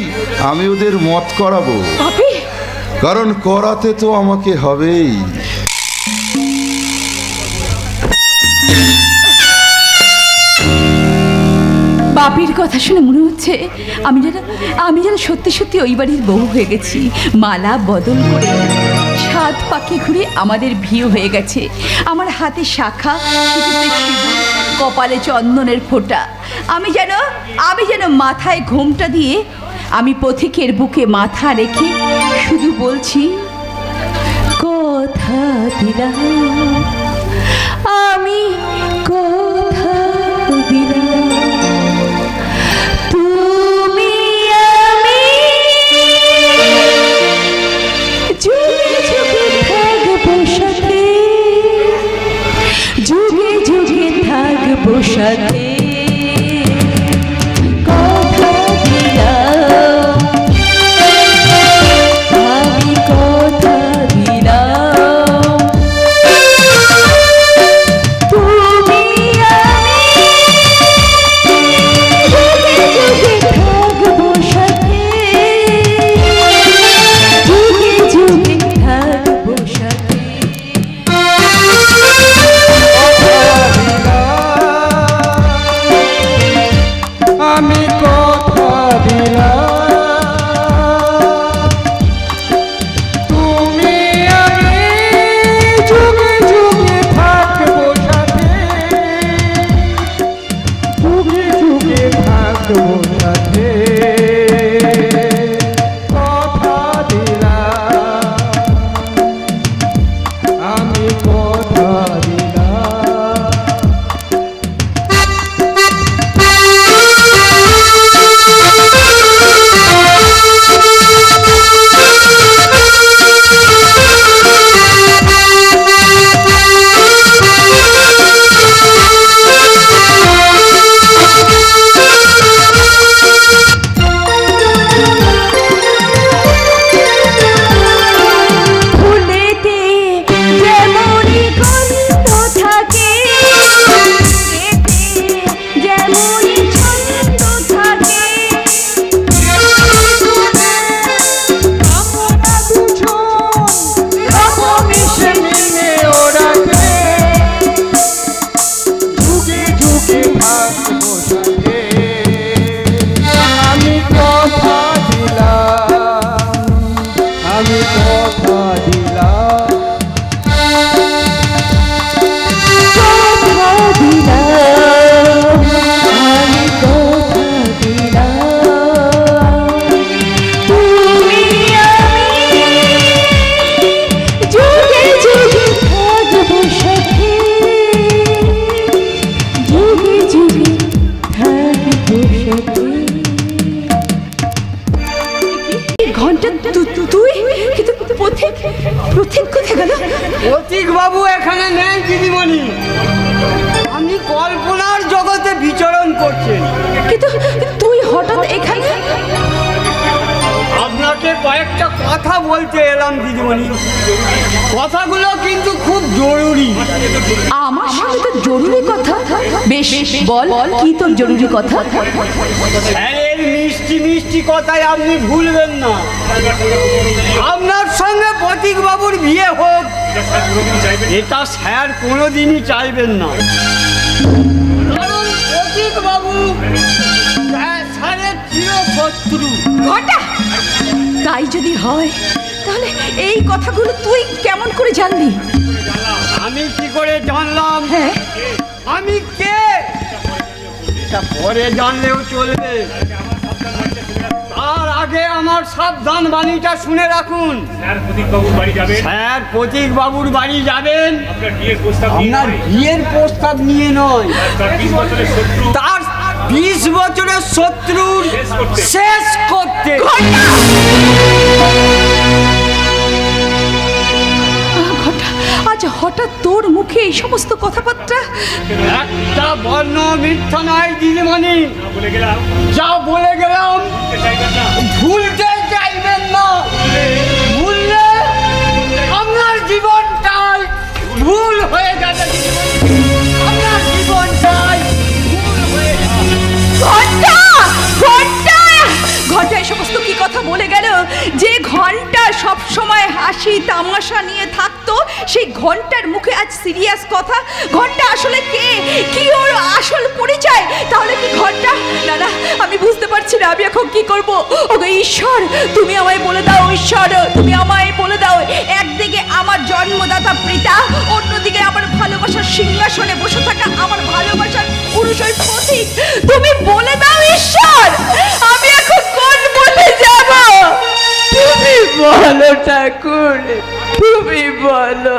আমি ওদের মত করাবো। কারণ করাতে তো আমাকে হবেই। বাপির কথা শুনে মনে হচ্ছে আমি যেন সত্যি সত্যি ওই বাড়ির বউ হয়ে গেছি। মালা বদল করে 7 পাকে ঘুরে আমাদের বিয়ে হয়ে গেছে। আমার হাতে শাখা, সিঁথিতে সিঁদুর, কপালে চন্দনের ফোঁটা। আমি যেন মাথায় ঘোমটা দিয়ে আমি পথিকের বুকে মাথা রেখে শুধু বলছি, কথা দিলাম আমি, কথা দিলাম তুমি আমি, যুগে যুগে থাকবো সাথে, যুগে যুগে থাকবো সাথে। কথা দিলাম আমি, কথা দিলাম তুমি আমি, যুগে যুগে থাকবো সাথে, যুগে যুগে থাকবো সাথে। থাকবো সাথে, কথা দিলাম আমি, কথা দিলাম। প্রতীক বাবু এখানে নেই দিদিমণি, আমি কল্পনার জগতে বিচরণ করছি। কিন্তু তুই হঠাৎ এখানে? আপনাকে কয়েকটা কথা বলতে এলাম দিদিমণি, কথাগুলো কিন্তু খুব জরুরি। আমার সাথে তো জরুরি কথা? বেশ বল, কি তোর জরুরি কথা? স্যারের মিষ্টি মিষ্টি কথায় আপনি ভুলবেন না। আপনার সঙ্গে প্রতীক বাবুর বিয়ে হোক, এটা স্যার কোনোদিনই চাইবেন না। কারণ প্রতীক বাবু স্যারের চিরশত্রু। ঘটা! তাই যদি হয় তাহলে এই কথাগুলো তুই কেমন করে জানলি? আমি কি করে জানলাম? হ্যাঁ, আমি কে এটা পরে জানলেও চলবে, তার আগে আমার সাবধান বাণীটা শুনে রাখুন। স্যার প্রতীক বাবুর বাড়ি যাবেন আপনার বিয়ের প্রস্তাব নিয়ে নয়, তার 20 বছরের শত্রুর শেষ করতে। আজ হঠাৎ তোর মুখে এই সমস্ত কথাবার্তা? একটা বর্ণ মিথ্যা নয় দিদিমণি, যা বলে গেলাম ভুলতে চাইবেন না। ভুললে আপনার জীবনটাই ভুল হয়ে যাবে দিদিমণি, আপনার জীবনটাই ভুল হয়ে যাবে। ঘন্টা! ঘন্টা! ঘন্টা এই সমস্ত কি কথা বলে গেল? যে ঘন্টা সব সময় হাসি তামাশা নিয়ে থাকতো, সেই ঘন্টার মুখে আজ সিরিয়াস কথা। ঘন্টা আসলে কে, কি ওর আসল পরিচয়? তাহলে কি ঘন্টা? না না, আমি বুঝতে পারছি না আমি এখন কি করব। ওগো ঈশ্বর, তুমি আমায় বলে দাও। ঈশ্বর, তুমি আমায় বলে দাও। একদিকে আমার জন্মদাতা পিতা, অন্যদিকে আমার ভালোবাসার সিংহাসনে বসে থাকা আমার ভালোবাসার পুরুষ ওই প্রতীক। তুমি বলে দাও ঈশ্বর, আমি এখন কোন বলে যাব? তুমি বলো ঠাকুর, তুমি বলো।